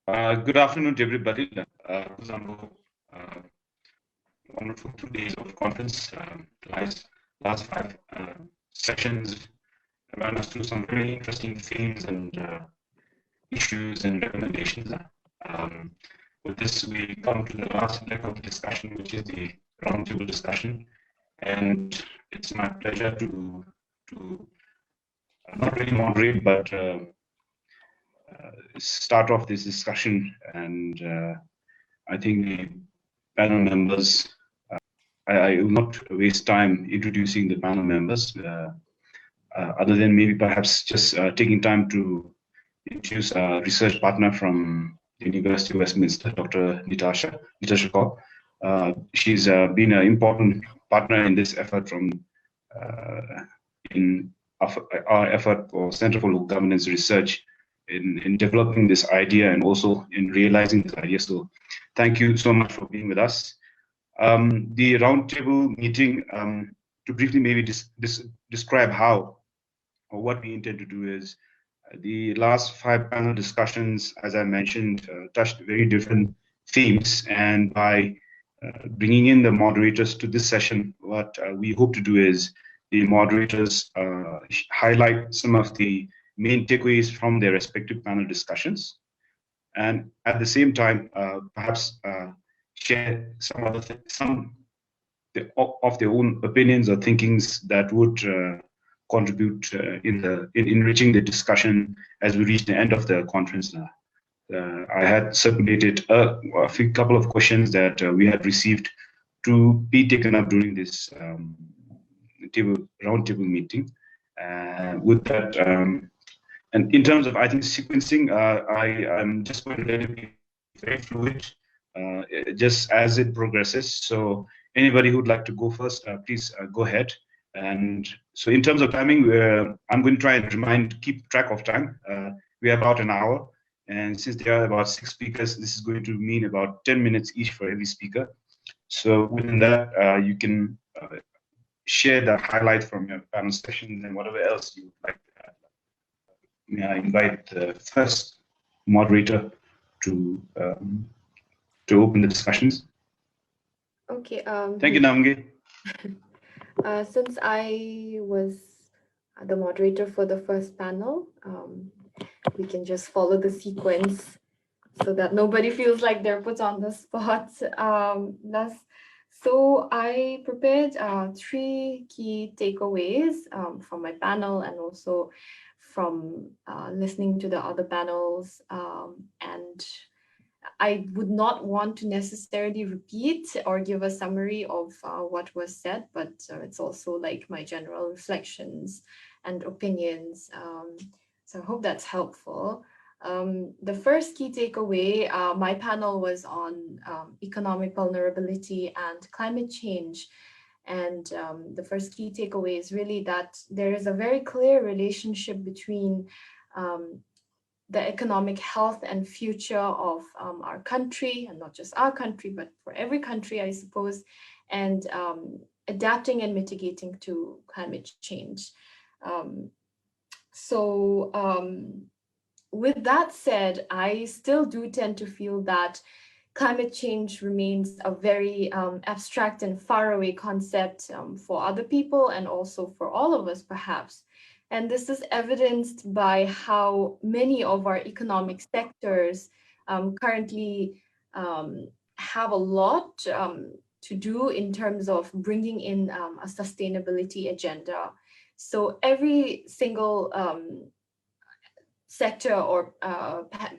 Good afternoon to everybody. Uh, Wonderful 2 days of conference. Last five sessions ran us through some very interesting themes and issues and recommendations. Um, with this, we come to the last leg of the discussion, which is the roundtable discussion, and it's my pleasure to not really moderate, but start off this discussion. And I think the panel members, I will not waste time introducing the panel members, other than maybe perhaps just taking time to introduce a research partner from the University of Westminster, Dr. Nitasha Kaur. She's been an important partner in this effort in our effort for Center for Local Governance Research in developing this idea and also in realizing this idea. So thank you so much for being with us. The roundtable meeting, to briefly maybe describe how or what we intend to do is the last 5 panel discussions, as I mentioned, touched very different themes. And by bringing in the moderators to this session, what we hope to do is the moderators highlight some of the main takeaways from their respective panel discussions. And at the same time, perhaps share some of their own opinions or thinkings that would contribute in enriching the discussion as we reach the end of the conference. I had circulated a couple of questions that we had received to be taken up during this roundtable meeting. With that, and in terms of, I think, sequencing, I'm just going to let it be very fluid, just as it progresses. So anybody who'd like to go first, please go ahead. And so in terms of timing, I'm going to try and keep track of time. We have about an hour. And since there are about 6 speakers, this is going to mean about 10 minutes each for every speaker. So within that, you can share the highlights from your panel sessions and whatever else you would like to add. May I invite the first moderator to open the discussions? Okay. Thank you, Namge. Since I was the moderator for the first panel, we can just follow the sequence so that nobody feels like they're put on the spot. So I prepared 3 key takeaways from my panel and also from listening to the other panels. And I would not want to necessarily repeat or give a summary of what was said, but it's also like my general reflections and opinions. So I hope that's helpful. The first key takeaway, my panel was on economic vulnerability and climate change. And the first key takeaway is really that there is a very clear relationship between the economic health and future of our country, and not just our country, but for every country, I suppose, and adapting and mitigating to climate change. With that said, I still do tend to feel that climate change remains a very abstract and faraway concept for other people and also for all of us, perhaps. And this is evidenced by how many of our economic sectors currently have a lot to do in terms of bringing in a sustainability agenda. So every single sector or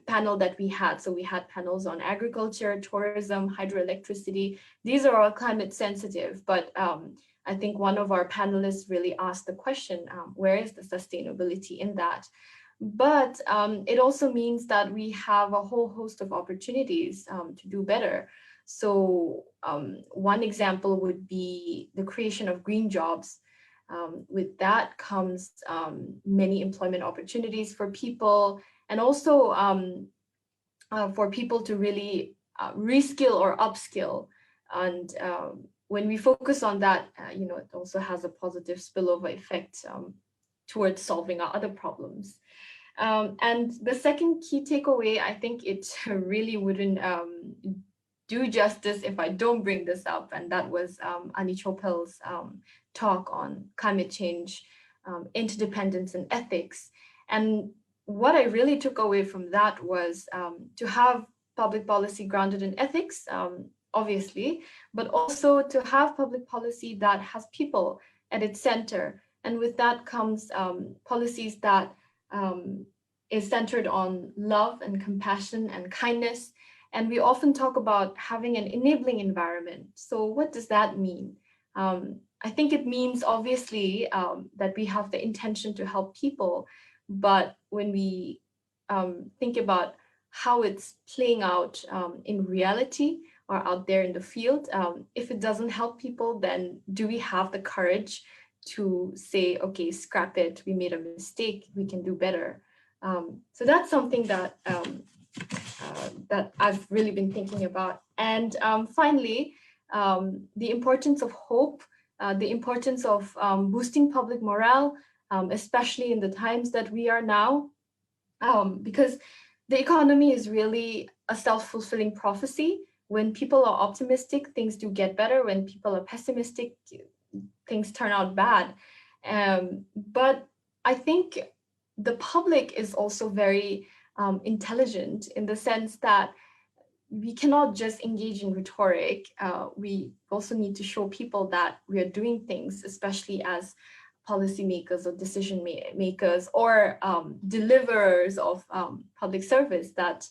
panel that we had. So we had panels on agriculture, tourism, hydroelectricity. These are all climate sensitive, but I think one of our panelists really asked the question, where is the sustainability in that? But it also means that we have a whole host of opportunities to do better. So one example would be the creation of green jobs. With that comes many employment opportunities for people, and also for people to really reskill or upskill. And when we focus on that, it also has a positive spillover effect towards solving our other problems. And the second key takeaway, I think it really wouldn't do justice if I don't bring this up, and that was Annie Chopel's talk on climate change, interdependence, and ethics. And what I really took away from that was to have public policy grounded in ethics, obviously, but also to have public policy that has people at its center. And with that comes policies that is centered on love and compassion and kindness. And we often talk about having an enabling environment. So what does that mean? I think it means obviously that we have the intention to help people, but when we think about how it's playing out in reality or out there in the field, if it doesn't help people, then do we have the courage to say, okay, scrap it, we made a mistake, we can do better? So that's something that that I've really been thinking about. And finally, the importance of hope, the importance of boosting public morale, especially in the times that we are now, because the economy is really a self-fulfilling prophecy. When people are optimistic, things do get better. When people are pessimistic, things turn out bad. But I think the public is also very intelligent in the sense that we cannot just engage in rhetoric. We also need to show people that we are doing things, especially as policymakers or decision makers or deliverers of public service, that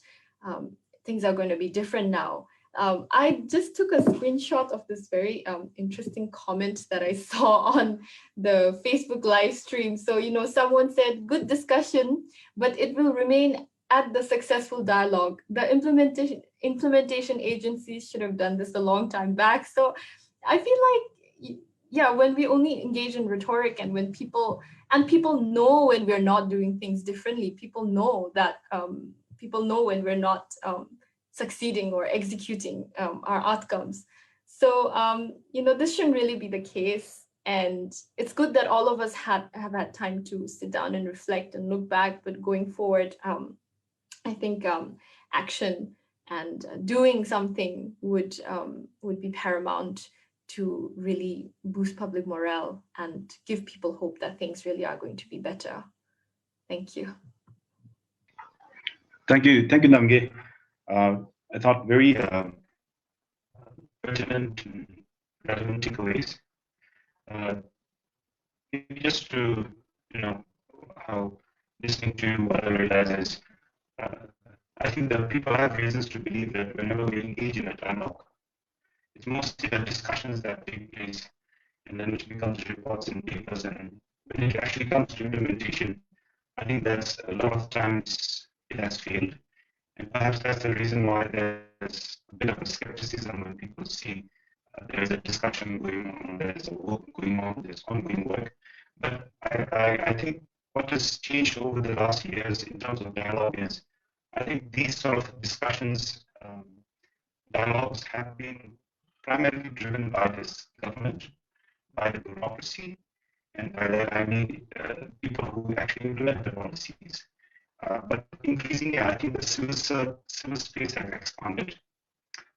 things are going to be different now. I just took a screenshot of this very interesting comment that I saw on the Facebook live stream. So, someone said, good discussion, but it will remain at the successful dialogue. The implementation agencies should have done this a long time back. So I feel like, yeah, when we only engage in rhetoric and when people know when we're not doing things differently, people know when we're not succeeding or executing our outcomes. So, this shouldn't really be the case. And it's good that all of us have had time to sit down and reflect and look back, but going forward, I think action and doing something would be paramount to really boost public morale and give people hope that things really are going to be better. Thank you. Thank you, Namge. I thought very pertinent and relevant takeaways. Just to how listening to what I realize is, I think that people have reasons to believe that whenever we engage in a dialogue, it's mostly the discussions that take place, and then which becomes reports and papers, and when it actually comes to implementation, I think that's a lot of times it has failed. And perhaps that's the reason why there's a bit of a skepticism when people see there's a discussion going on, there's a work going on, there's ongoing work. But I think what has changed over the last years in terms of dialogue is, I think these sort of discussions, dialogues have been primarily driven by this government, by the bureaucracy, and by that I mean people who actually implement the policies. But increasingly, I think the civil space has expanded,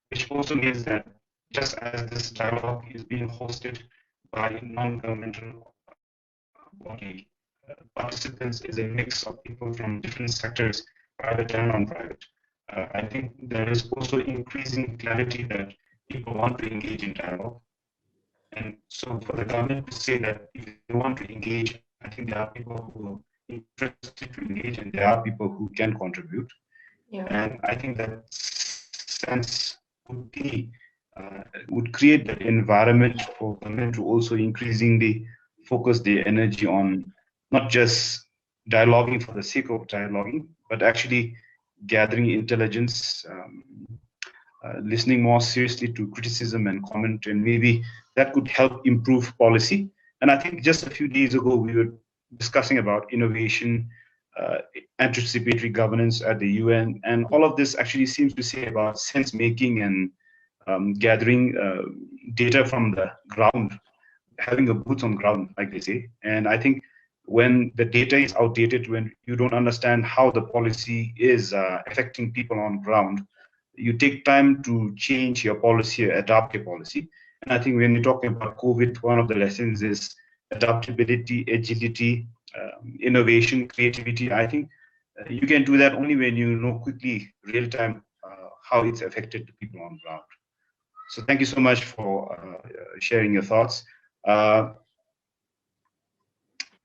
which also means that just as this dialogue is being hosted by non-governmental body, participants is a mix of people from different sectors, private and non-private. I think there is also increasing clarity that people want to engage in dialogue. And so for the government to say that if they want to engage, I think there are people who are interested to engage and there are people who can contribute. Yeah. And I think that sense would create the environment for government to also increasingly focus their energy on not just dialoguing for the sake of dialoguing, but actually gathering intelligence, listening more seriously to criticism and comment, and maybe that could help improve policy. And I think just a few days ago, we were discussing about innovation, anticipatory governance at the UN, and all of this actually seems to say about sense making and gathering data from the ground, having a boots on ground, like they say. And I think when the data is outdated, when you don't understand how the policy is affecting people on ground, you take time to change your policy or adapt your policy. And I think when you're talking about COVID, one of the lessons is adaptability, agility, innovation, creativity. I think you can do that only when you know quickly, real time, how it's affected the people on ground. So thank you so much for sharing your thoughts.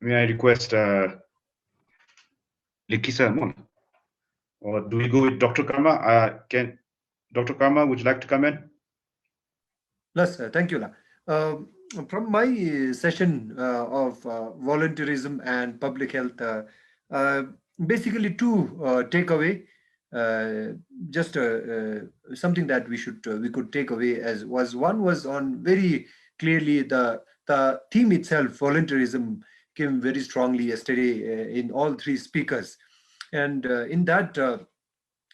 May I request Likisa Moon, or do we go with Dr. Karma? Can Dr. Karma, would you like to come in? Yes, thank you. From my session of volunteerism and public health, basically two takeaway. Just something that we could take away as was one was on very clearly the theme itself. Volunteerism came very strongly yesterday in all three speakers, and in that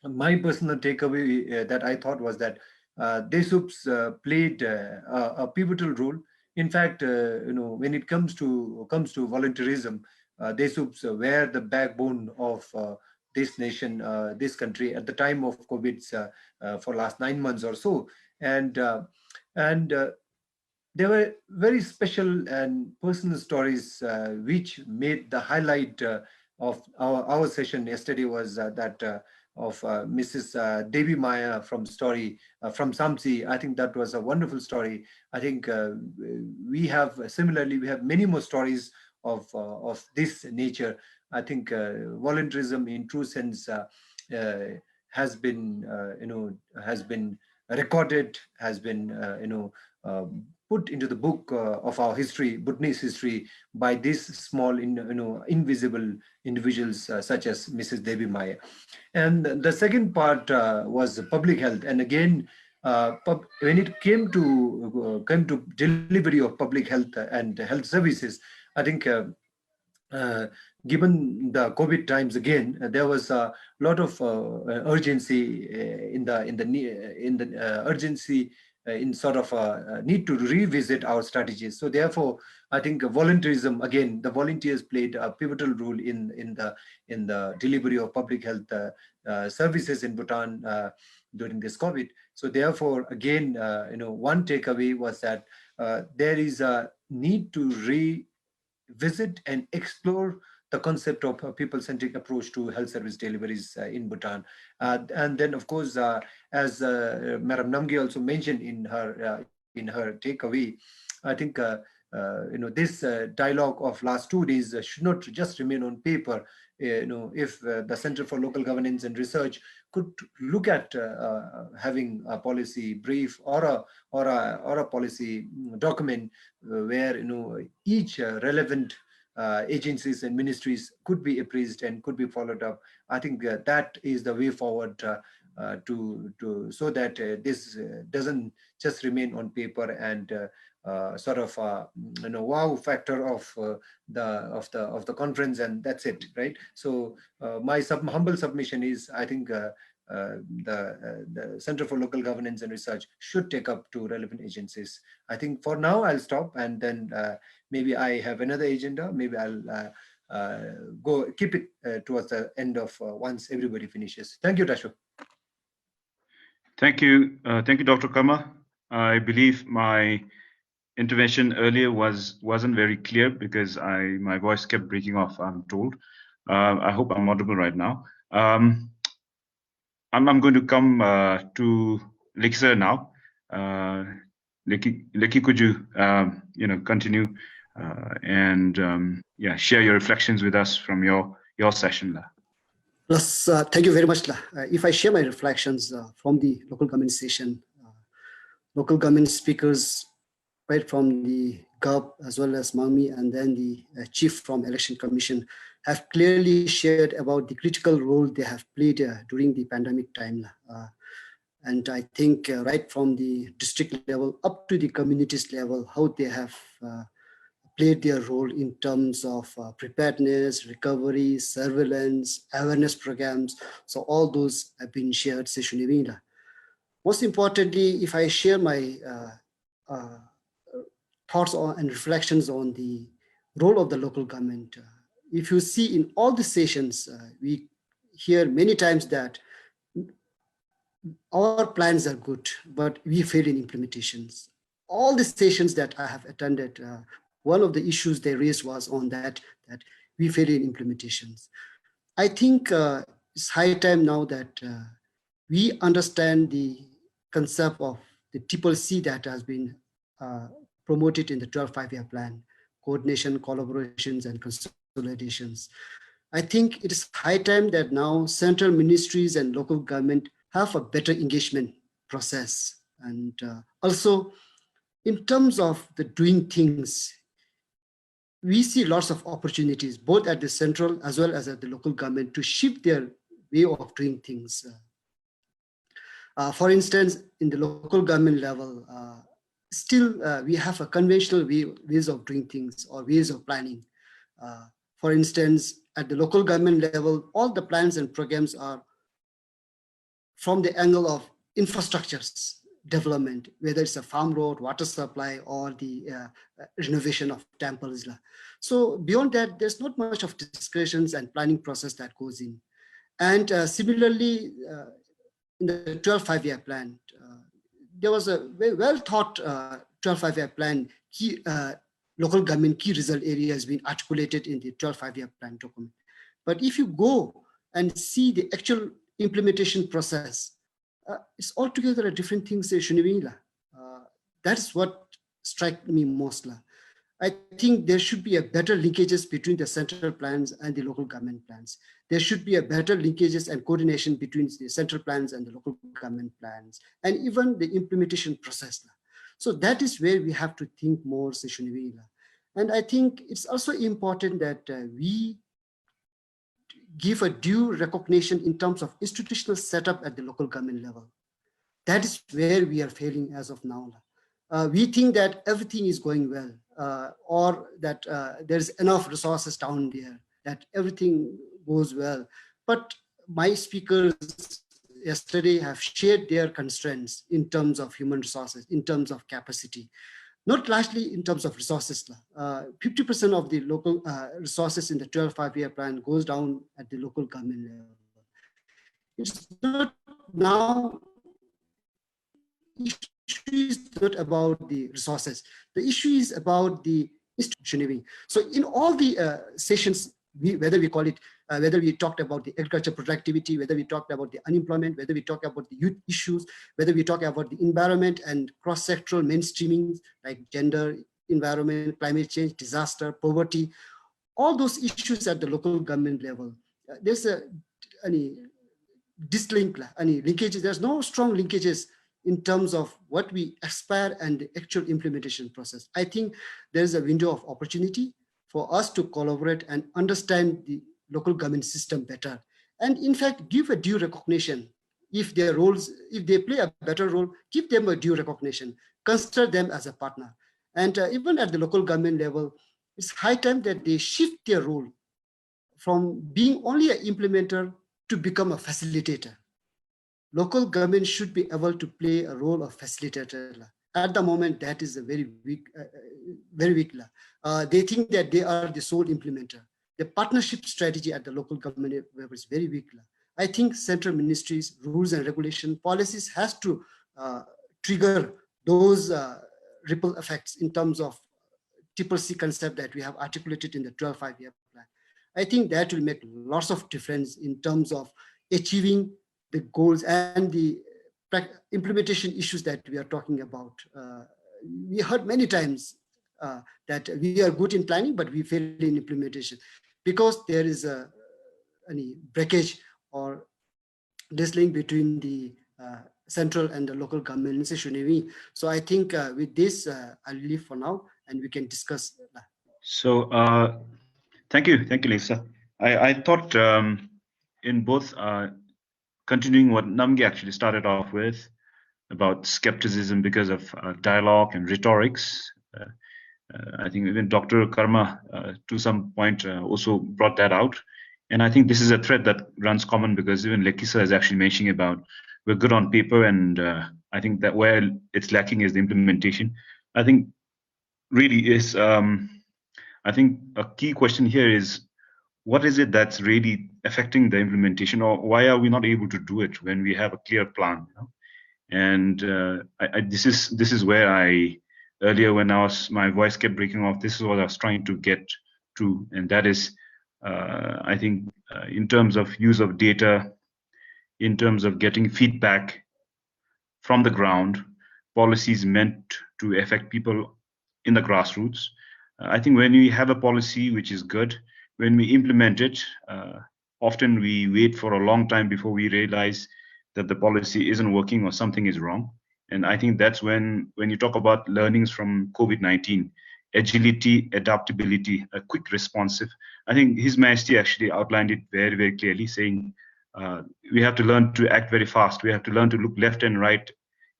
my personal takeaway that I thought was that DSUPs played a pivotal role. In fact, when it comes to volunteerism, DSUPs were the backbone of this nation, this country at the time of COVID for last 9 months or so, and there were very special and personal stories which made the highlight of our session yesterday was that of Mrs. Devi Maya from from Samsi. I think that was a wonderful story. I think we have many more stories of this nature. I think volunteerism in true sense has been recorded, has been put into the book of our history, Bhutanese history, by these small, invisible individuals such as Mrs. Devi Maya. And the second part was public health. And again, when it came to delivery of public health and health services, I think given the COVID times again, there was a lot of urgency urgency in sort of need to revisit our strategies. So therefore, I think volunteerism, again, the volunteers played a pivotal role in the delivery of public health services in Bhutan during this COVID. So therefore, again, one takeaway was that there is a need to revisit and explore the concept of a people-centric approach to health service deliveries in Bhutan. And then, of course, as Madam Namgi also mentioned in her takeaway, I think this dialogue of last 2 days should not just remain on paper. If the Center for Local Governance and Research could look at having a policy brief or a policy document where each relevant agencies and ministries could be appraised and could be followed up. I think that is the way forward to so that this doesn't just remain on paper and sort of wow factor of the conference and that's it, right? So my humble submission is I think the Center for Local Governance and Research should take up to relevant agencies. I think for now I'll stop and then maybe I have another agenda. Maybe I'll keep it towards the end of once everybody finishes. Thank you, Tashu. Thank you, Dr. Kama. I believe my intervention earlier wasn't very clear because my voice kept breaking off, I'm told. I hope I'm audible right now. I'm going to come to Liksa now. Liki, could you continue and share your reflections with us from your session? Plus, thank you very much. If I share my reflections from the local government session, local government speakers, right from the GOV as well as Mami and then the chief from Election Commission have clearly shared about the critical role they have played during the pandemic time. And I think right from the district level up to the communities level, how they have played their role in terms of preparedness, recovery, surveillance, awareness programs. So all those have been shared. Most importantly, if I share my thoughts on and reflections on the role of the local government, if you see in all the sessions, we hear many times that our plans are good, but we fail in implementations. All the sessions that I have attended, one of the issues they raised was on that we fail in implementations. I think it's high time now that we understand the concept of the triple C that has been promoted in the 12 5-year plan: coordination, collaborations, and consolidations. I think it is high time that now central ministries and local government have a better engagement process. And also, in terms of the doing things, we see lots of opportunities, both at the central as well as at the local government, to shift their way of doing things. For instance, in the local government level, still we have a conventional ways of doing things or ways of planning. For instance, at the local government level, all the plans and programs are from the angle of infrastructures development, whether it's a farm road, water supply, or the renovation of temples. So beyond that, there's not much of discussions and planning process that goes in. And similarly, in the 12 5-year plan, there was a very well thought 12 5-year plan. Key local government key result area has been articulated in the 12 5-year plan document. But if you go and see the actual implementation process, it's altogether a different thing. That's what struck me most. I think there should be a better linkages between the central plans and the local government plans. There should be a better linkages and coordination between the central plans and the local government plans, and even the implementation process. So that is where we have to think more. And I think it's also important that we give a due recognition in terms of institutional setup at the local government level. That is where we are failing as of now. We think that everything is going well, or that there's enough resources down there, that everything goes well. But my speakers yesterday have shared their constraints in terms of human resources, in terms of capacity. Not largely in terms of resources. 50% of the local resources in the 12 5-year plan goes down at the local government level. It's not now, issue is not about the resources. The issue is about the institution. So in all the sessions, whether we call it, whether we talked about the agriculture productivity, whether we talked about the unemployment, whether we talk about the youth issues, whether we talk about the environment and cross-sectoral mainstreaming like gender, environment, climate change, disaster, poverty, all those issues at the local government level, there's any dislink, any linkages. There's no strong linkages in terms of what we aspire and the actual implementation process. I think there's a window of opportunity for us to collaborate and understand the local government system better. And in fact, give a due recognition. If their roles, if they play a better role, give them a due recognition, consider them as a partner. And even at the local government level, it's high time that they shift their role from being only an implementer to become a facilitator. Local government should be able to play a role of facilitator. At the moment, that is a very weak, They think that they are the sole implementer. The partnership strategy at the local government level is very weak. I think central ministries, rules and regulation policies has to trigger those ripple effects in terms of triple C concept that we have articulated in the 12 5-year plan. I think that will make lots of difference in terms of achieving the goals and the implementation issues that we are talking about. We heard many times that we are good in planning, but we fail in implementation because there is any breakage or dislink between the central and the local government institution. So I think with this, I'll leave for now and we can discuss. So thank you, Lisa. I thought in both continuing what Namgi actually started off with about skepticism because of dialogue and rhetorics. I think even Dr. Karma to some point also brought that out. And I think this is a thread that runs common because even Lekisa is actually mentioning about we're good on paper, and I think that where it's lacking is the implementation. I think really is, I think a key question here is what is it that's really affecting the implementation, or why are we not able to do it when we have a clear plan? And this is where earlier when my voice kept breaking off, this is what I was trying to get to, and that is, I think, in terms of use of data, in terms of getting feedback from the ground, policies meant to affect people in the grassroots. I think when we have a policy which is good, when we implement it, often we wait for a long time before we realize that the policy isn't working or something is wrong. And I think that's when you talk about learnings from COVID-19, agility, adaptability, a quick responsive. I think His Majesty actually outlined it very, very clearly, saying we have to learn to act very fast. We have to learn to look left and right,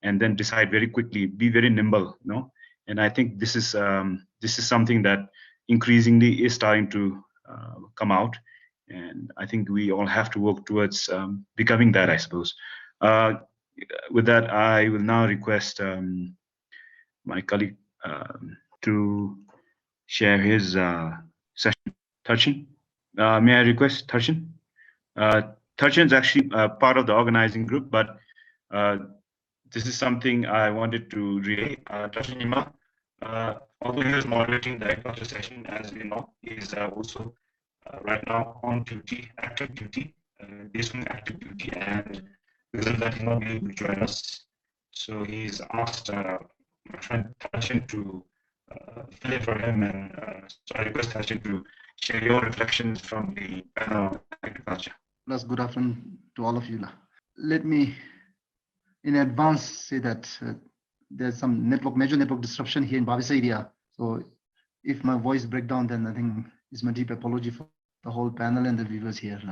and then decide very quickly. Be very nimble, And I think this is something that increasingly is starting to come out, and I think we all have to work towards becoming that, I suppose. With that, I will now request my colleague to share his session. Tarchin, may I request Tarchin? Tarchin is actually part of the organizing group, but this is something I wanted to relay. Tarchin Ima, although he was moderating the agriculture session, as we know, he is also right now on duty, active duty, active duty, and because of that, he not be able to join us. So he's asked my friend Tarchin to fill in for him, and so I request Tarchin to share your reflections from the panel on agriculture. Plus, good afternoon to all of you. Let me, in advance, say that there's some major network disruption here in Bavisa area. So if my voice breaks down, then I think it's my deep apology for the whole panel and the viewers here.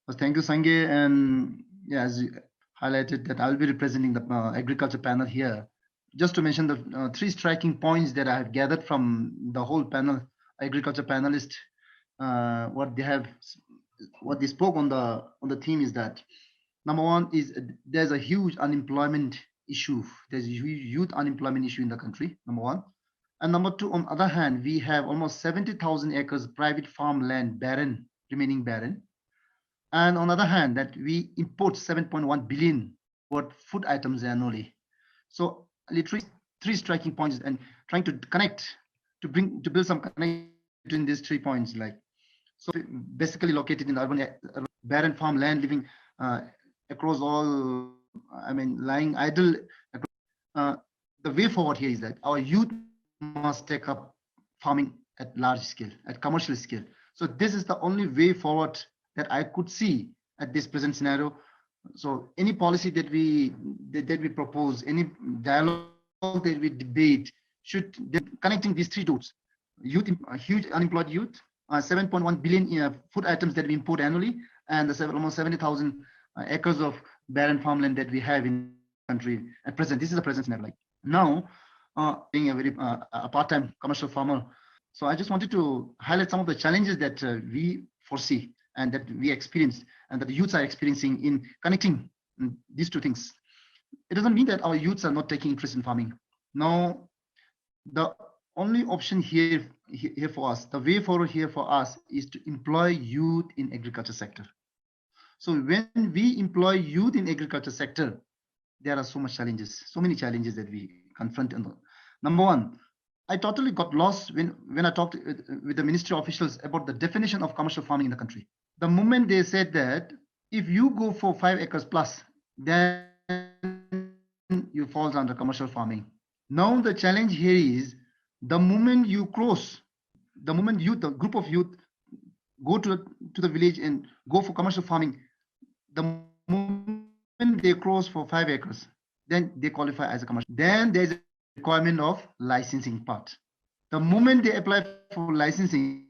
But thank you, Sange. And yeah, as you highlighted, that I'll be representing the agriculture panel here. Just to mention the 3 striking points that I have gathered from the whole panel, agriculture panelists, what they spoke on the theme is that, number one is there's a huge unemployment issue. There's a huge youth unemployment issue in the country, number one. And number two, on the other hand, we have almost 70,000 acres private farmland remaining barren. And on the other hand, that we import 7.1 billion worth food items annually. So literally 3 striking points, and trying to connect, to build some connection between these 3 points. So basically located in the urban barren farmland, living across all, lying idle. The way forward here is that our youth must take up farming at large scale, at commercial scale. So this is the only way forward that I could see at this present scenario. So any policy that we propose, any dialogue that we debate, should connecting these 3 dots: youth, huge unemployed youth, 7.1 billion food items that we import annually, and almost 70,000 acres of barren farmland that we have in the country at present. This is the present scenario. Now, being a part-time commercial farmer, so I just wanted to highlight some of the challenges that we foresee and that we experience, and that the youths are experiencing in connecting these 2 things. It doesn't mean that our youths are not taking interest in farming. No, the only option here for us, the way forward here for us, is to employ youth in agriculture sector. So when we employ youth in agriculture sector, there are so many challenges that we confront. Number one, I totally got lost when I talked with the ministry officials about the definition of commercial farming in the country. The moment they said that if you go for 5 acres plus, then you fall under commercial farming. Now the challenge here is, the moment you close, the moment the group of youth go to the village and go for commercial farming, the moment they close for 5 acres, then they qualify as a commercial. Then there's a requirement of licensing part. The moment they apply for licensing,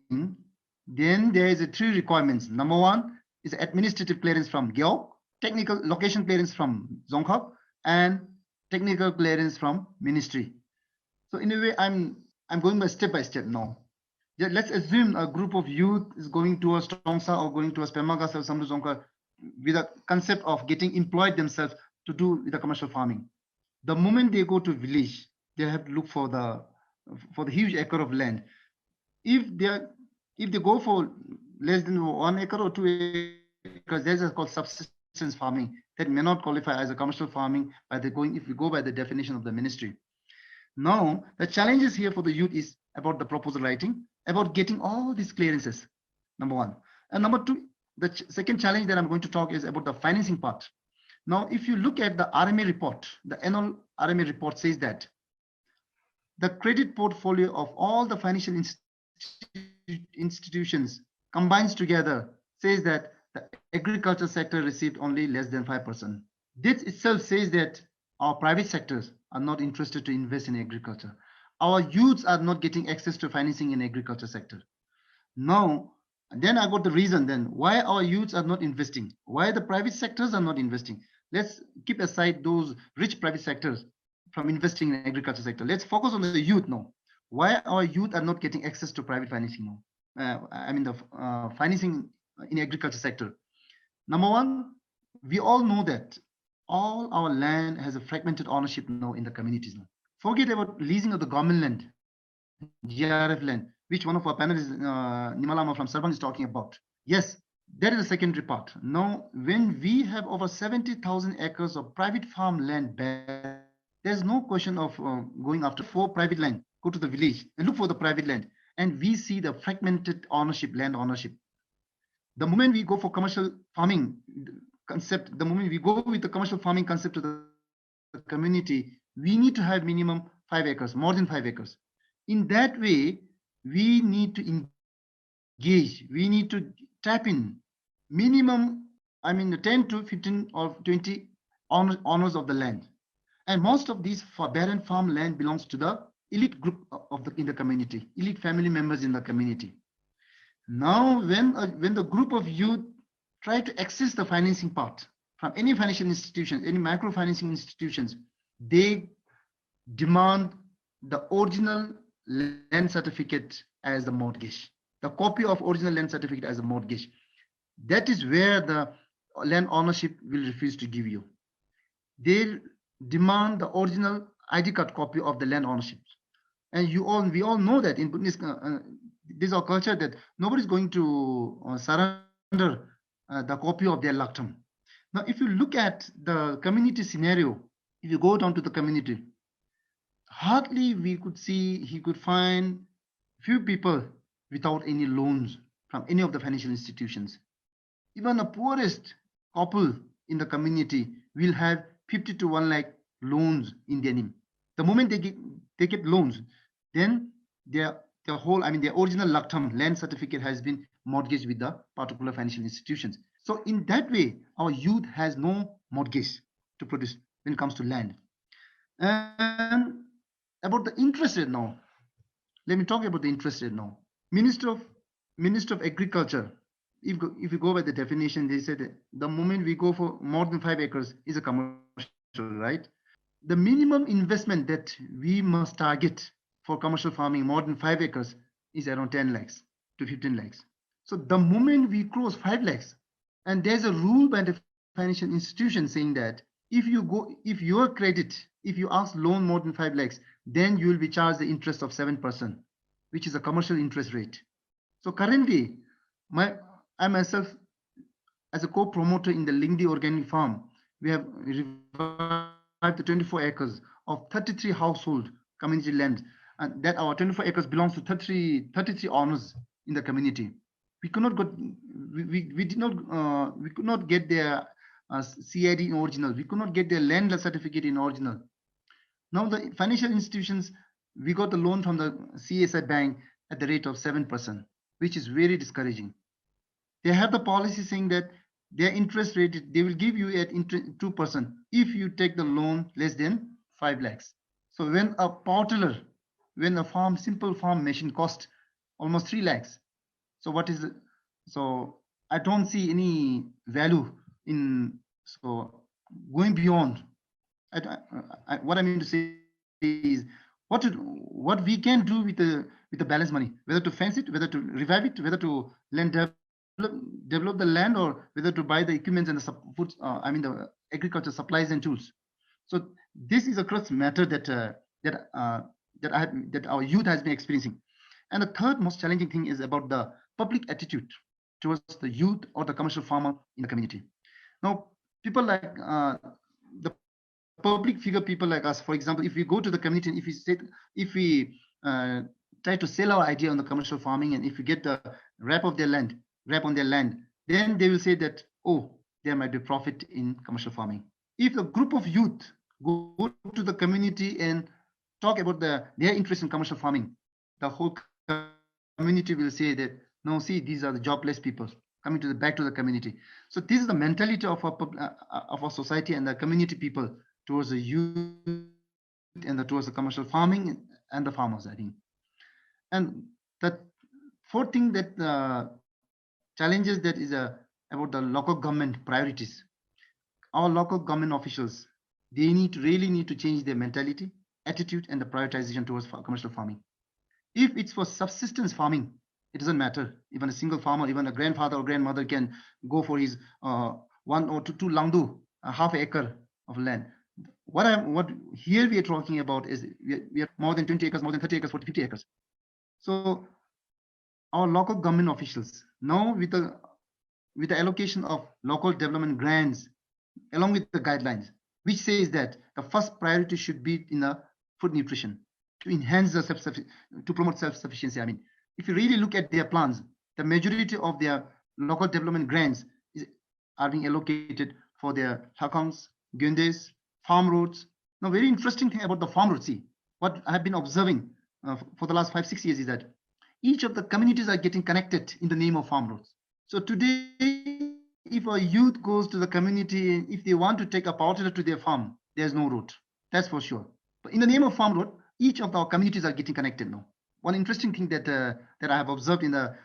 then there is 3 requirements. Number one is administrative clearance from GEO, technical location clearance from Zongkhap, and technical clearance from ministry. So in a way, I'm going by step now. Let's assume a group of youth is going towards Tongsa or going towards Pemagas or Samru Zongkha with a concept of getting employed themselves to do with the commercial farming. The moment they go to village, they have to look for the huge acre of land. If they go for less than 1 acre or 2 acres, there's a called subsistence farming that may not qualify as a commercial farming by the if we go by the definition of the ministry. Now, the challenges here for the youth is about the proposal writing, about getting all these clearances, number one. And number two, the second challenge that I'm going to talk is about the financing part. Now, if you look at the RMA report, the annual RMA report says that the credit portfolio of all the financial institutions combines together says that the agriculture sector received only less than 5%. This itself says that our private sectors are not interested to invest in agriculture. Our youths are not getting access to financing in agriculture sector. Now, then I got the reason then why our youths are not investing, why the private sectors are not investing. Let's keep aside those rich private sectors from investing in agriculture sector. Let's focus on the youth now. Why our youth are not getting access to private financing now? I mean the financing in agriculture sector. Number one, we all know that all our land has a fragmented ownership now in the communities now. Forget about leasing of the government land, GRF land, which one of our panelists, Nimalama from Sarban, is talking about. Yes, that is the secondary part. Now, when we have over 70,000 acres of private farm land, there's no question of going after for private land. Go to the village and look for the private land, and we see the fragmented ownership, land ownership. The moment we go for commercial farming concept, the moment we go with the commercial farming concept to the community, we need to have minimum 5 acres, more than 5 acres. In that way, we need to engage, we need to tap in minimum, I mean, the 10 to 15 or 20 owners of the land. And most of these barren farm land belongs to the elite group in the community, elite family members in the community. Now, when the group of youth try to access the financing part from any financial institutions, any microfinancing institutions, they demand the original land certificate as the mortgage, the copy of original land certificate as a mortgage. That is where the land ownership will refuse to give you. They demand the original ID card copy of the land ownership. And we all know that in Bhutanese, this is our culture that nobody's going to surrender the copy of their laktam. Now, if you look at the community scenario, if you go down to the community, hardly he could find few people without any loans from any of the financial institutions. Even the poorest couple in the community will have 50 to 1 lakh loans in their name. The moment they get loans, then their original laktam land certificate has been mortgaged with the particular financial institutions. So in that way, our youth has no mortgage to produce when it comes to land. And about the interest rate now, let me talk about the interest rate now. Minister of Agriculture, if you go by the definition, they said the moment we go for more than 5 acres is a commercial, right? The minimum investment that we must target for commercial farming more than 5 acres is around 10 lakhs to 15 lakhs. So the moment we cross 5 lakhs, and there's a rule by the financial institution saying that if you ask loan more than 5 lakhs, then you will be charged the interest of 7%, which is a commercial interest rate. So currently, I myself, as a co-promoter in the Lingdi organic farm, we have revived the 24 acres of 33 household community land, and that our 24 acres belongs to 33 owners in the community. We could not we could not get their CID in original. We could not get their land certificate in original. Now the financial institutions, we got the loan from the CSI bank at the rate of 7%, which is very discouraging. They have the policy saying that their interest rate, they will give you at 2% if you take the loan less than 5 lakhs. So when a power tiller, when a simple farm machine costs almost 3 lakhs, so what is it? So I don't see any value in going beyond. What I mean to say is what we can do with the balance money, whether to fence it, whether to revive it, whether to develop the land, or whether to buy the equipment and the agriculture supplies and tools. So this is a crux matter that our youth has been experiencing. And the third most challenging thing is about the public attitude towards the youth or the commercial farmer in the community. Now, people like the public figure, people like us, for example, if we go to the community, if we try to sell our idea on the commercial farming, and if we get the wrap on their land, then they will say that, oh, there might be profit in commercial farming. If a group of youth go to the community and talk about their interest in commercial farming, the whole community will say that, no, see, these are the jobless people coming back to the community. So this is the mentality of our society and the community people towards the youth and towards the commercial farming and the farmers, I think. And the fourth thing that challenges that is about the local government priorities. Our local government officials, they really need to change their mentality, attitude, and the prioritization towards commercial farming. If it's for subsistence farming, it doesn't matter. Even a single farmer, even a grandfather or grandmother can go for his 1 or 2 langdu, a half acre of land. What here we are talking about is we have more than 20 acres, more than 30 acres, 40, 50 acres. So our local government officials now with the allocation of local development grants along with the guidelines, which says that the first priority should be in the food nutrition to enhance to promote self-sufficiency. I mean, if you really look at their plans, the majority of their local development grants are being allocated for their hakams, gundes, farm roads. Now, very interesting thing about the farm roads, see, what I have been observing for the last 5-6 years is that each of the communities are getting connected in the name of farm roads. So today, if a youth goes to the community, if they want to take a power tiller to their farm, there's no road. That's for sure. But in the name of farm road, each of our communities are getting connected now. One interesting thing that I have observed in the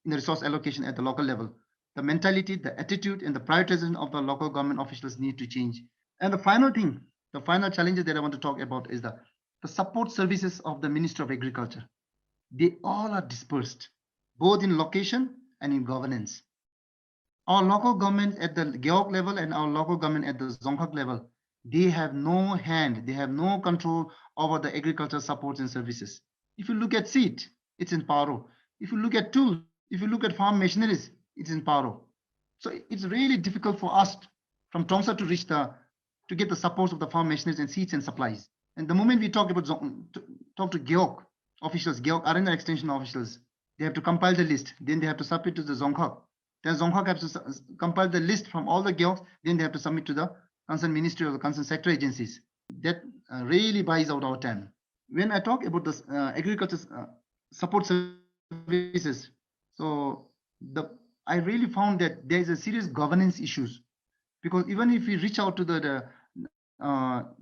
resource allocation at the local level, the mentality, the attitude, and the prioritization of the local government officials need to change. And the final thing, the final challenges that I want to talk about is the support services of the Ministry of Agriculture. They all are dispersed, both in location and in governance. Our local government at the Geok level and our local government at the Zongkhak level, they have no hand, they have no control over the agriculture supports and services. If you look at seed, it's in Paro. If you look at tools, if you look at farm machineries, it's in Paro. So it's really difficult for us from Tromsø to reach to get the supports of the farm machineries and seeds and supplies. And the moment we talk to Geok officials, Geok Arena extension officials, they have to compile the list, then they have to submit to the Zongkhak. Then Zongkhak has to compile the list from all the Geoks, then they have to submit to the concerned ministry or the concerned sector agencies. That really buys out our time. When I talk about the agriculture support services, so I really found that there is a serious governance issues, because even if we reach out to the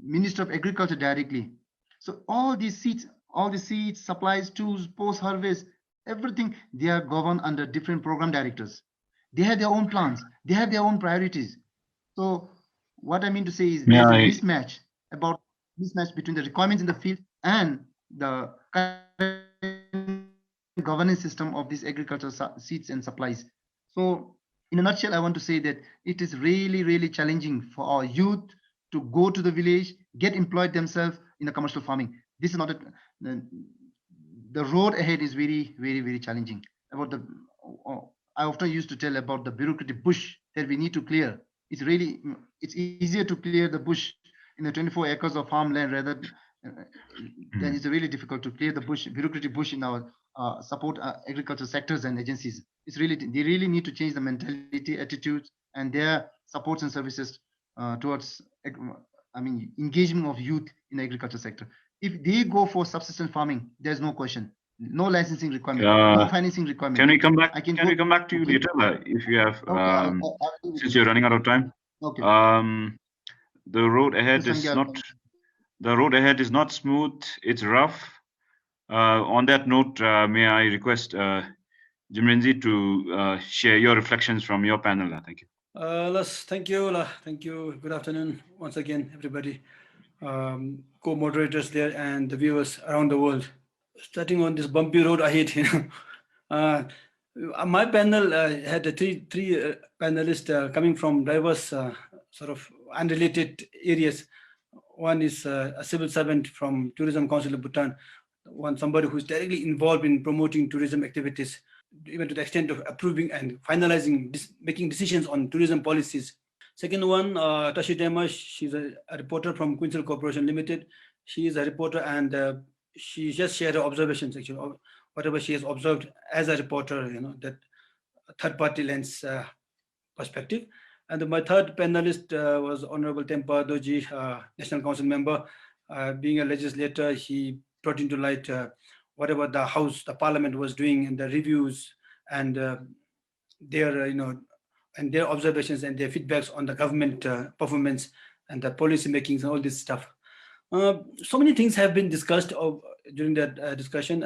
Minister of Agriculture directly, so all these seeds, supplies, tools, post-harvest, everything, they are governed under different program directors. They have their own plans. They have their own priorities. So what I mean to say is there's a mismatch between the requirements in the field and the governance system of these agricultural seeds and supplies. So in a nutshell, I want to say that it is really, really challenging for our youth to go to the village, get employed themselves in the commercial farming. This is not the road ahead is very, very, very challenging. I often used to tell about the bureaucratic bush that we need to clear. It's easier to clear the bush in the 24 acres of farmland rather than it's really difficult to clear the bureaucratic bush in our support agriculture sectors and agencies. They really need to change the mentality, attitudes, and their supports and services towards, engagement of youth in the agriculture sector. If they go for subsistence farming, there's no question. No licensing requirement, no financing requirement. Can we come back? Can we come back to you later if you have? Since you're running out of time. Okay. The road ahead is not. The road ahead is not smooth. It's rough. On that note, may I request Jimrinji to share your reflections from your panel? Thank you. Thank you. Thank you. Good afternoon once again, everybody, co-moderators there and the viewers around the world. Starting on this bumpy road ahead, my panel had three panelists coming from diverse sort of unrelated areas. One is a civil servant from Tourism Council of Bhutan, somebody who's directly involved in promoting tourism activities. even to the extent of approving and finalizing, making decisions on tourism policies. Second one, Tashi Dema, she's a reporter from Queensland Corporation Limited. She is a reporter, and she just shared her observations, actually, whatever she has observed as a reporter, that third-party lens perspective. And my third panelist was Honorable Tempa Doji, National Council member. Being a legislator, he brought into light whatever the House, the Parliament was doing in the reviews and their, and their observations and their feedbacks on the government performance and the policy makings and all this stuff. So many things have been discussed during that discussion.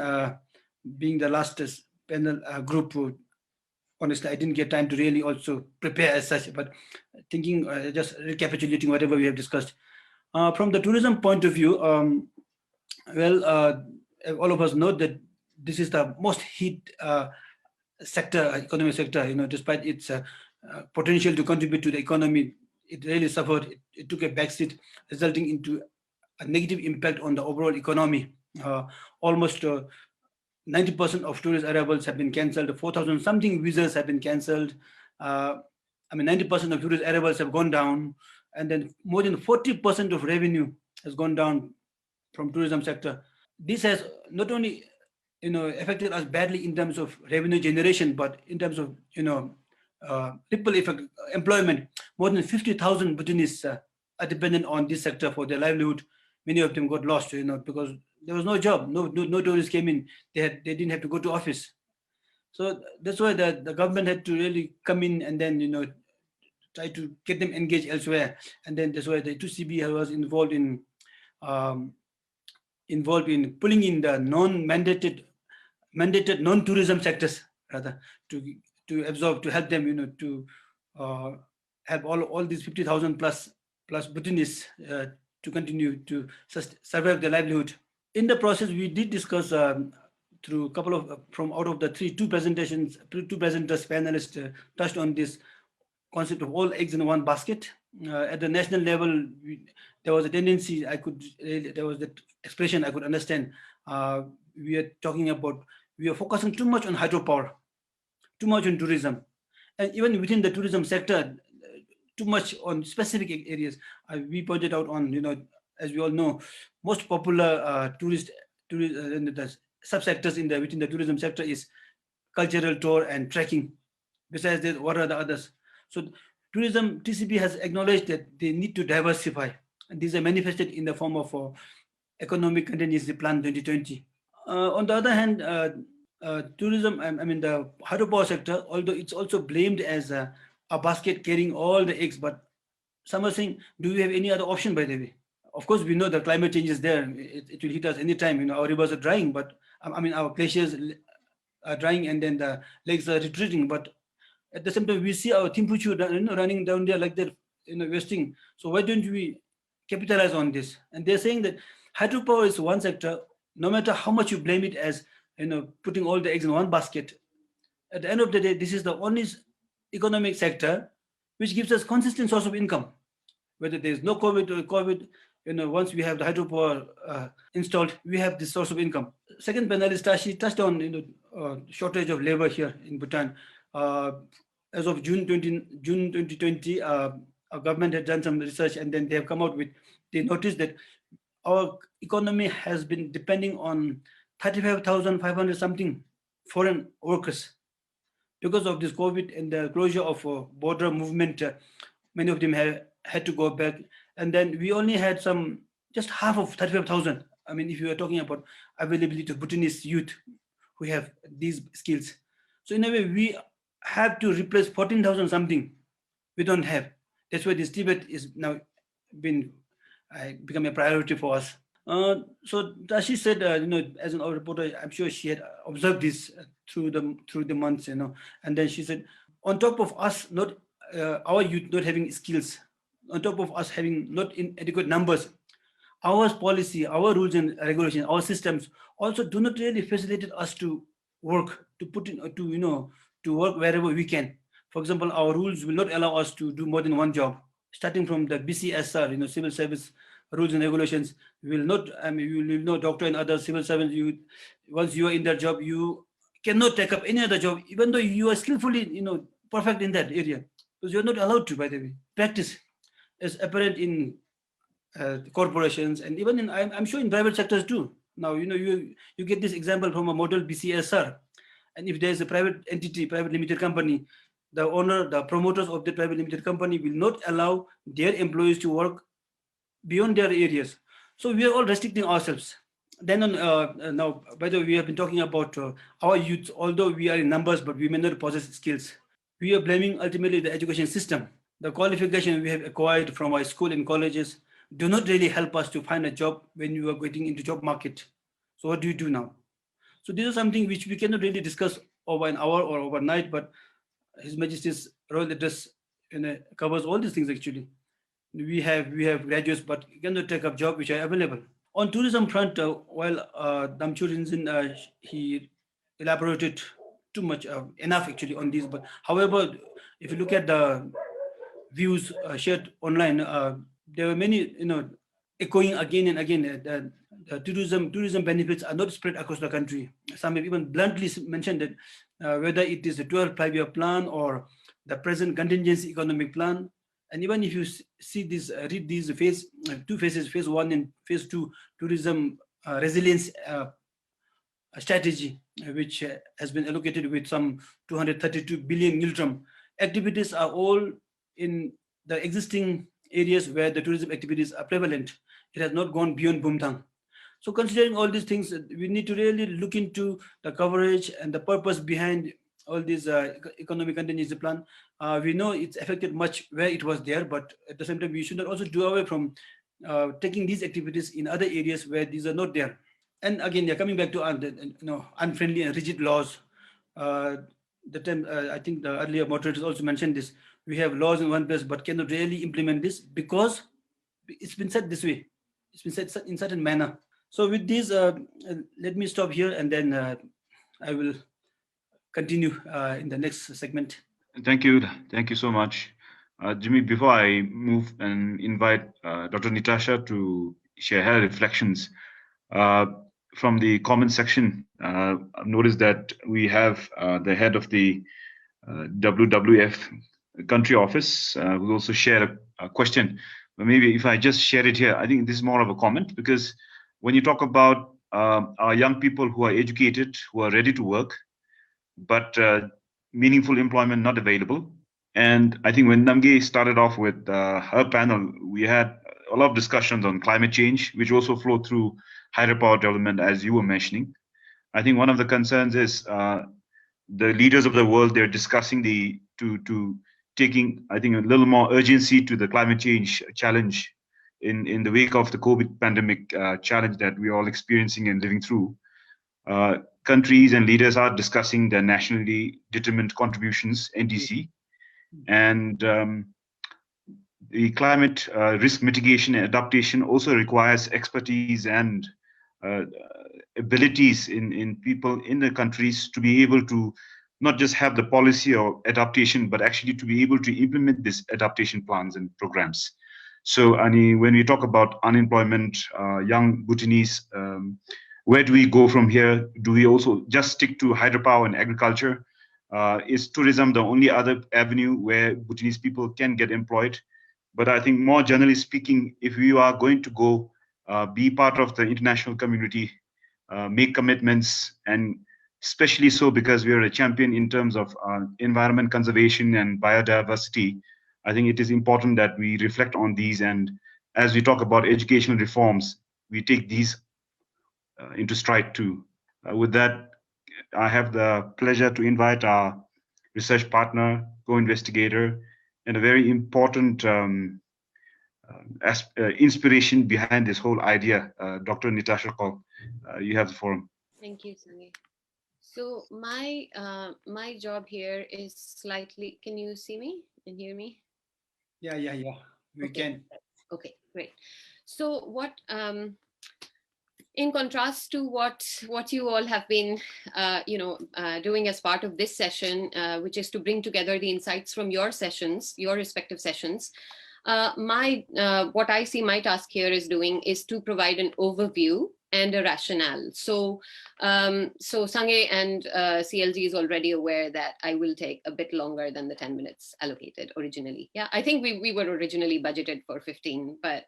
Being the last panel group, honestly, I didn't get time to really also prepare as such, but thinking, just recapitulating whatever we have discussed. From the tourism point of view, all of us know that this is the most hit economic sector, despite its potential to contribute to the economy, it really suffered. It took a backseat, resulting into a negative impact on the overall economy. Almost 90% of tourist arrivals have been cancelled. 4,000 something visas have been cancelled. 90% of tourist arrivals have gone down, and then more than 40% of revenue has gone down from tourism sector. This has not only affected us badly in terms of revenue generation, but in terms of ripple effect employment. More than 50,000 Bhutanese are dependent on this sector for their livelihood. Many of them got lost, because there was no job, no tourists came in. They didn't have to go to office. So that's why the government had to really come in and then try to get them engaged elsewhere. And then that's why the 2CB was involved in pulling in the mandated non-tourism sectors rather to absorb, to help them, to help all these 50,000 plus Bhutanese to continue to survive their livelihood. In the process, we did discuss through a couple of out of the two presenters, panelists touched on this concept of all eggs in one basket. At the national level, there was a tendency, there was that expression I could understand. We are focusing too much on hydropower, too much on tourism, and even within the tourism sector, too much on specific areas. We pointed out on, as we all know, most popular tourist the subsectors within the tourism sector is cultural tour and trekking. Besides that, what are the others? So tourism, TCB has acknowledged that they need to diversify, and these are manifested in the form of Economic Contingency Plan 2020. On the other hand, tourism, the hydropower sector, although it's also blamed as a basket carrying all the eggs, but some are saying, do we have any other option, by the way? Of course, we know that climate change is there. It will hit us anytime. Our rivers are drying, but our glaciers are drying, and then the lakes are retreating. But at the same time, we see our Timpuchu running down there like that, wasting. So why don't we capitalize on this? And they're saying that hydropower is one sector. No matter how much you blame it as putting all the eggs in one basket, at the end of the day, this is the only economic sector which gives us consistent source of income. Whether there is no COVID or COVID, once we have the hydropower installed, we have this source of income. Second panelist, Tashi, touched on shortage of labor here in Bhutan. As of June 2020, our government had done some research, and then they have come out with, they noticed that our economy has been depending on 35,500 something foreign workers. Because of this COVID and the closure of border movement, many of them had to go back. And then we only had just half of 35,000. If you are talking about availability of Bhutanese youth who have these skills. So in a way, we have to replace 14,000 something we don't have. That's why this debate is now become a priority for us. So Tashi said, as an reporter, I'm sure she had observed this through the months, and then she said, on top of us, our youth not having skills, on top of us having not inadequate numbers, our policy, our rules and regulations, our systems also do not really facilitate us to work, to work wherever we can. For example, our rules will not allow us to do more than one job. Starting from the BCSR, civil service rules and regulations, we will not, doctor and other civil servants, once you are in their job, you cannot take up any other job, even though you are skillfully, perfect in that area, because you're not allowed to, by the way. Practice is apparent in corporations, and even in, I'm sure in private sectors too. Now, you get this example from a model BCSR, and if there's a private entity, private limited company, the owner, the promoters of the private limited company will not allow their employees to work beyond their areas. So we are all restricting ourselves. Then on now, by the way, we have been talking about our youth. Although we are in numbers, but we may not possess skills. We are blaming ultimately the education system. The qualification we have acquired from our school and colleges do not really help us to find a job when you are getting into job market. So what do you do now? So this is something which we cannot really discuss over an hour or overnight, but His Majesty's Royal Address covers all these things actually. We have graduates, but cannot take up jobs which are available. On tourism front, while Damchurinzin, he elaborated too much, enough actually on this. But however, if you look at the views shared online, there were many, echoing again and again that tourism benefits are not spread across the country. Some have even bluntly mentioned that whether it is a 12 5-year plan or the present contingency economic plan, and even if you see this, read these two phases, phase 1 and phase 2 tourism resilience strategy, which has been allocated with some 232 billion Niltram. Activities are all in the existing areas where the tourism activities are prevalent. It has not gone beyond Bhutan. So considering all these things, we need to really look into the coverage and the purpose behind all these economic contingency plan. We know it's affected much where it was there, but at the same time, we should not also do away from taking these activities in other areas where these are not there. And again, they're coming back to unfriendly and rigid laws. I think the earlier moderators also mentioned this. We have laws in one place, but cannot really implement this because it's been said this way. It's been said in certain manner. So with this, let me stop here, and then I will continue in the next segment. Thank you so much, Jimmy. Before I move and invite Dr. Natasha to share her reflections from the comment section, I've noticed that we have the head of the WWF country office who also shared a question. But maybe if I just share it here, I think this is more of a comment, because when you talk about our young people who are educated, who are ready to work, but meaningful employment not available. And I think when Namge started off with her panel, we had a lot of discussions on climate change, which also flowed through hydropower development, as you were mentioning. I think one of the concerns is the leaders of the world, they're discussing taking, I think, a little more urgency to the climate change challenge in the wake of the COVID pandemic challenge that we're all experiencing and living through. Countries and leaders are discussing their nationally determined contributions, NDC, and the climate risk mitigation and adaptation also requires expertise and abilities in people in the countries to be able to not just have the policy or adaptation, but actually to be able to implement these adaptation plans and programs. So, Ani, when we talk about unemployment, young Bhutanese, where do we go from here? Do we also just stick to hydropower and agriculture? Is tourism the only other avenue where Bhutanese people can get employed? But I think more generally speaking, if we are going to go be part of the international community, make commitments, and especially so because we are a champion in terms of environment conservation and biodiversity, I think it is important that we reflect on these. And as we talk about educational reforms, we take these into stride too. With that, I have the pleasure to invite our research partner, co-investigator, and a very important inspiration behind this whole idea, Dr. Natasha Kol. You have the forum. Thank you, Sangi. So my job here is slightly. Can you see me and hear me? Yeah. We can. Okay, great. So what? In contrast to what you all have been, doing as part of this session, which is to bring together the insights from your sessions, your respective sessions, what I see my task here is doing is to provide an overview and a rationale. So, so Sange and CLG is already aware that I will take a bit longer than the 10 minutes allocated originally. Yeah, I think we were originally budgeted for 15, but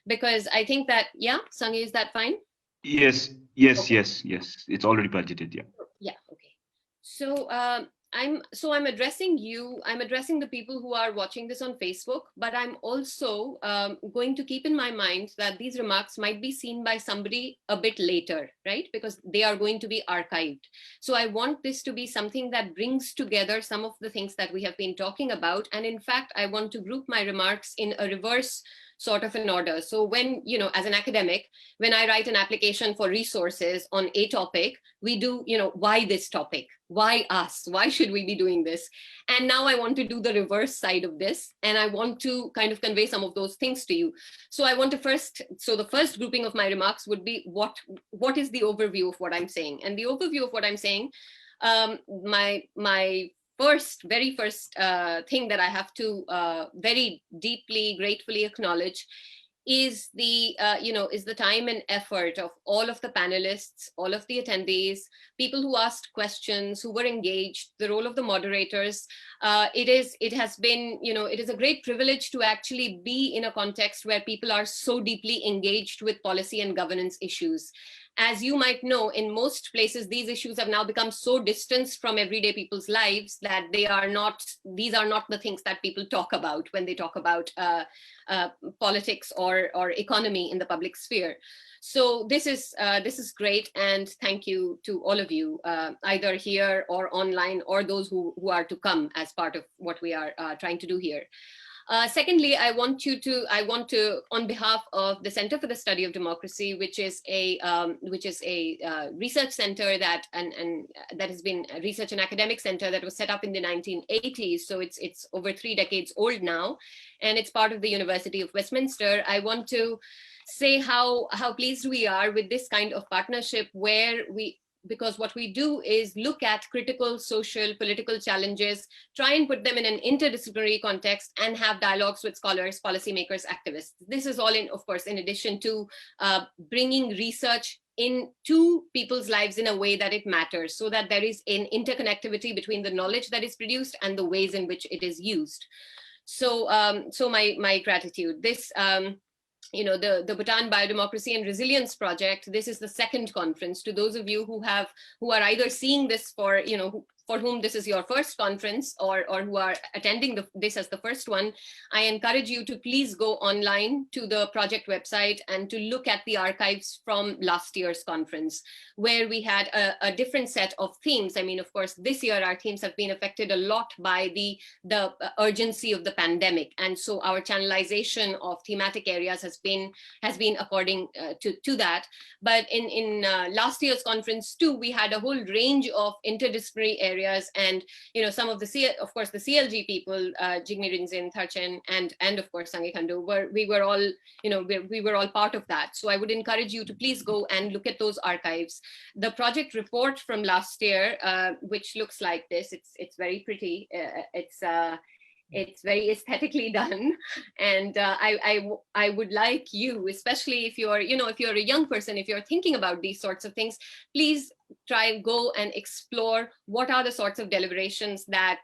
because I think that, yeah, Sange, is that fine? Yes, Okay. yes. It's already budgeted, yeah. Yeah, okay. So I'm addressing you. I'm addressing the people who are watching this on Facebook, but I'm also going to keep in my mind that these remarks might be seen by somebody a bit later, right? Because they are going to be archived. So I want this to be something that brings together some of the things that we have been talking about. And in fact, I want to group my remarks in a reverse sort of an order. So when, you know, as an academic, when I write an application for resources on a topic, we do, you know, why this topic? Why us? Why should we be doing this? And now I want to do the reverse side of this. And I want to kind of convey some of those things to you. So I want to the first grouping of my remarks would be what is the overview of what I'm saying? And the overview of what I'm saying, my very first thing that I have to very deeply, gratefully acknowledge is the time and effort of all of the panelists, all of the attendees, people who asked questions, who were engaged, the role of the moderators. It is a great privilege to actually be in a context where people are so deeply engaged with policy and governance issues. As you might know, in most places, these issues have now become so distant from everyday people's lives that these are not the things that people talk about when they talk about politics or economy in the public sphere. So this is great, and thank you to all of you, either here or online, or those who are to come as part of what we are trying to do here. Secondly, I want to, on behalf of the Center for the Study of Democracy, which is a research center that has been a research and academic center that was set up in the 1980s. So it's over 3 decades old now, and it's part of the University of Westminster. I want to say how pleased we are with this kind of partnership, because what we do is look at critical social, political challenges, try and put them in an interdisciplinary context, and have dialogues with scholars, policymakers, activists. This is all of course, in addition to bringing research into people's lives in a way that it matters, so that there is an interconnectivity between the knowledge that is produced and the ways in which it is used. So, my gratitude. This. The Bhutan Biodemocracy and Resilience Project, this is the second conference. To those of you who are either seeing this for whom this is your first conference, or who are attending this as the first one, I encourage you to please go online to the project website and to look at the archives from last year's conference, where we had a different set of themes. I mean, of course, this year our themes have been affected a lot by the urgency of the pandemic. And so our channelization of thematic areas has been according to that. But in last year's conference too, we had a whole range of interdisciplinary areas, and some of the CLG people, Jigme Rinzin, Tharchen, and of course Sange Khandu, we were all part of that. So I would encourage you to please go and look at those archives. The project report from last year, which looks like this, it's very pretty. It's very aesthetically done, and I would like you, especially if you're a young person, if you're thinking about these sorts of things, please try and go and explore what are the sorts of deliberations that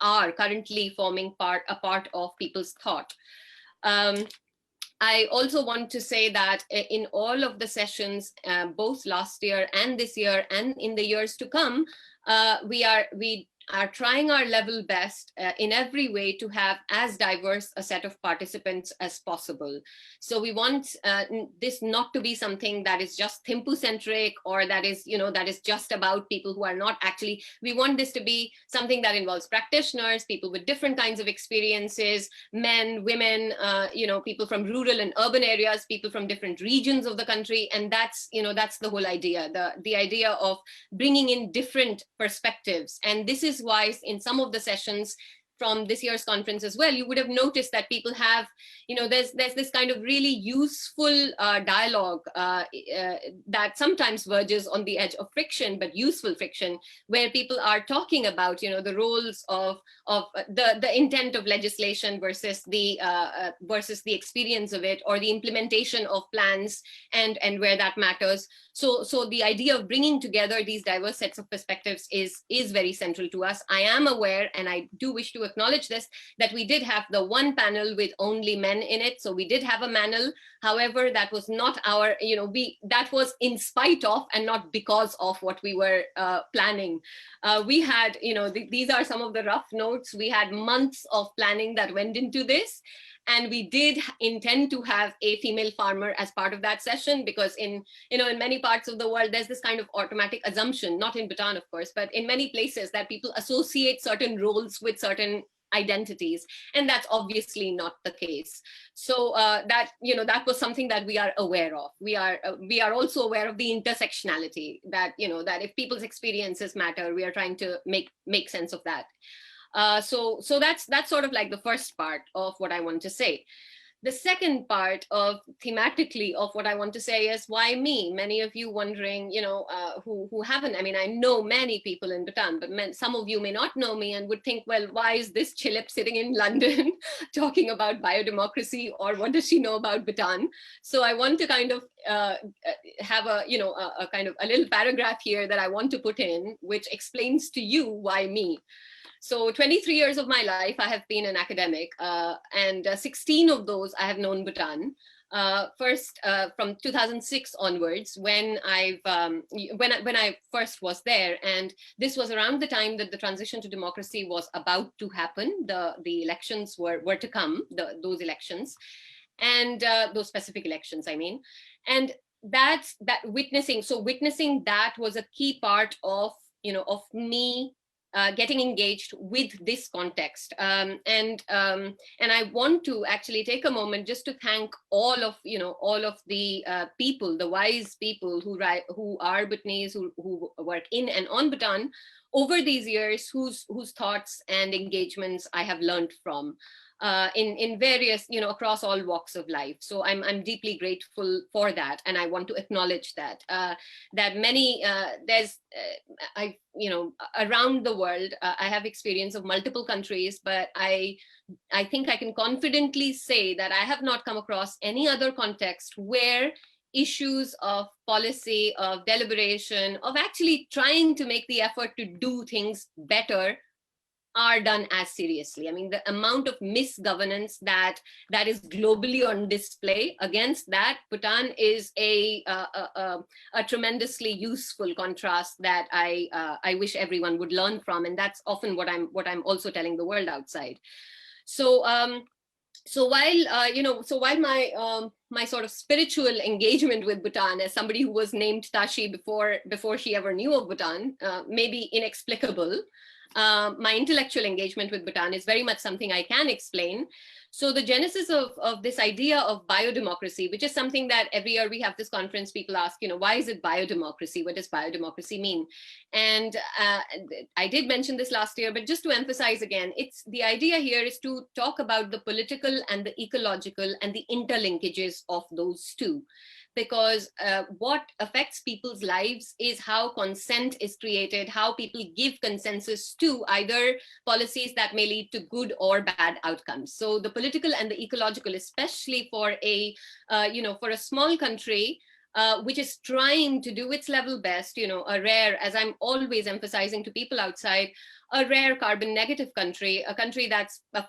are currently forming a part of people's thought. I also want to say that in all of the sessions, both last year and this year and in the years to come, we are trying our level best in every way to have as diverse a set of participants as possible. So we want this not to be something that is just Thimphu-centric, or that is just about people who are not actually. We want this to be something that involves practitioners, people with different kinds of experiences, men, women, people from rural and urban areas, people from different regions of the country, and that's the whole idea. The idea of bringing in different perspectives, and this is why in some of the sessions from this year's conference as well, you would have noticed that people have, there's this kind of really useful dialogue that sometimes verges on the edge of friction, but useful friction, where people are talking about, the roles of the intent of legislation versus the experience of it, or the implementation of plans and where that matters. So the idea of bringing together these diverse sets of perspectives is very central to us. I am aware, and I do wish to acknowledge this, that we did have the one panel with only men in it. So we did have a panel. However, that was not our, that was in spite of and not because of what we were planning. We had, these are some of the rough notes. We had months of planning that went into this. And we did intend to have a female farmer as part of that session, because in many parts of the world, there's this kind of automatic assumption, not in Bhutan, of course, but in many places, that people associate certain roles with certain identities, and that's obviously not the case. So that was something that we are aware of. We are also aware of the intersectionality, that that if people's experiences matter, we are trying to make sense of that. So that's sort of like the first part of what I want to say. The second part of thematically of what I want to say is, why me? Many of you wondering, who haven't, I know many people in Bhutan, but some of you may not know me and would think, well, why is this Chilip sitting in London talking about biodemocracy, or what does she know about Bhutan? So I want to kind of have a kind of a little paragraph here that I want to put in, which explains to you why me. So 23 years of my life, I have been an academic, and 16 of those I have known Bhutan. First, from 2006 onwards, when I first was there, and this was around the time that the transition to democracy was about to happen. The elections were to come, those elections, and those specific elections, and that witnessing that was a key part of me getting engaged with this context, and I want to actually take a moment just to thank all of the people, the wise people who are Bhutanese, who work in and on Bhutan over these years, whose thoughts and engagements I have learned from. In various, across all walks of life. So I'm deeply grateful for that, and I want to acknowledge that that many there's around the world. I have experience of multiple countries, but I think I can confidently say that I have not come across any other context where issues of policy, of deliberation, of actually trying to make the effort to do things better are done as seriously. The amount of misgovernance that is globally on display, against that, Bhutan is a tremendously useful contrast that I wish everyone would learn from, and that's often what I'm also telling the world outside. So while my sort of spiritual engagement with Bhutan, as somebody who was named Tashi before she ever knew of Bhutan, may be inexplicable, my intellectual engagement with Bhutan is very much something I can explain. So the genesis of this idea of biodemocracy, which is something that every year we have this conference, people ask, why is it biodemocracy? What does biodemocracy mean? And I did mention this last year, but just to emphasize again, the idea here is to talk about the political and the ecological and the interlinkages of those two. Because what affects people's lives is how consent is created, how people give consensus to either policies that may lead to good or bad outcomes. So the political and the ecological, especially for a small country, which is trying to do its level best, a rare, as I'm always emphasizing to people outside, a rare carbon negative country, a country that's a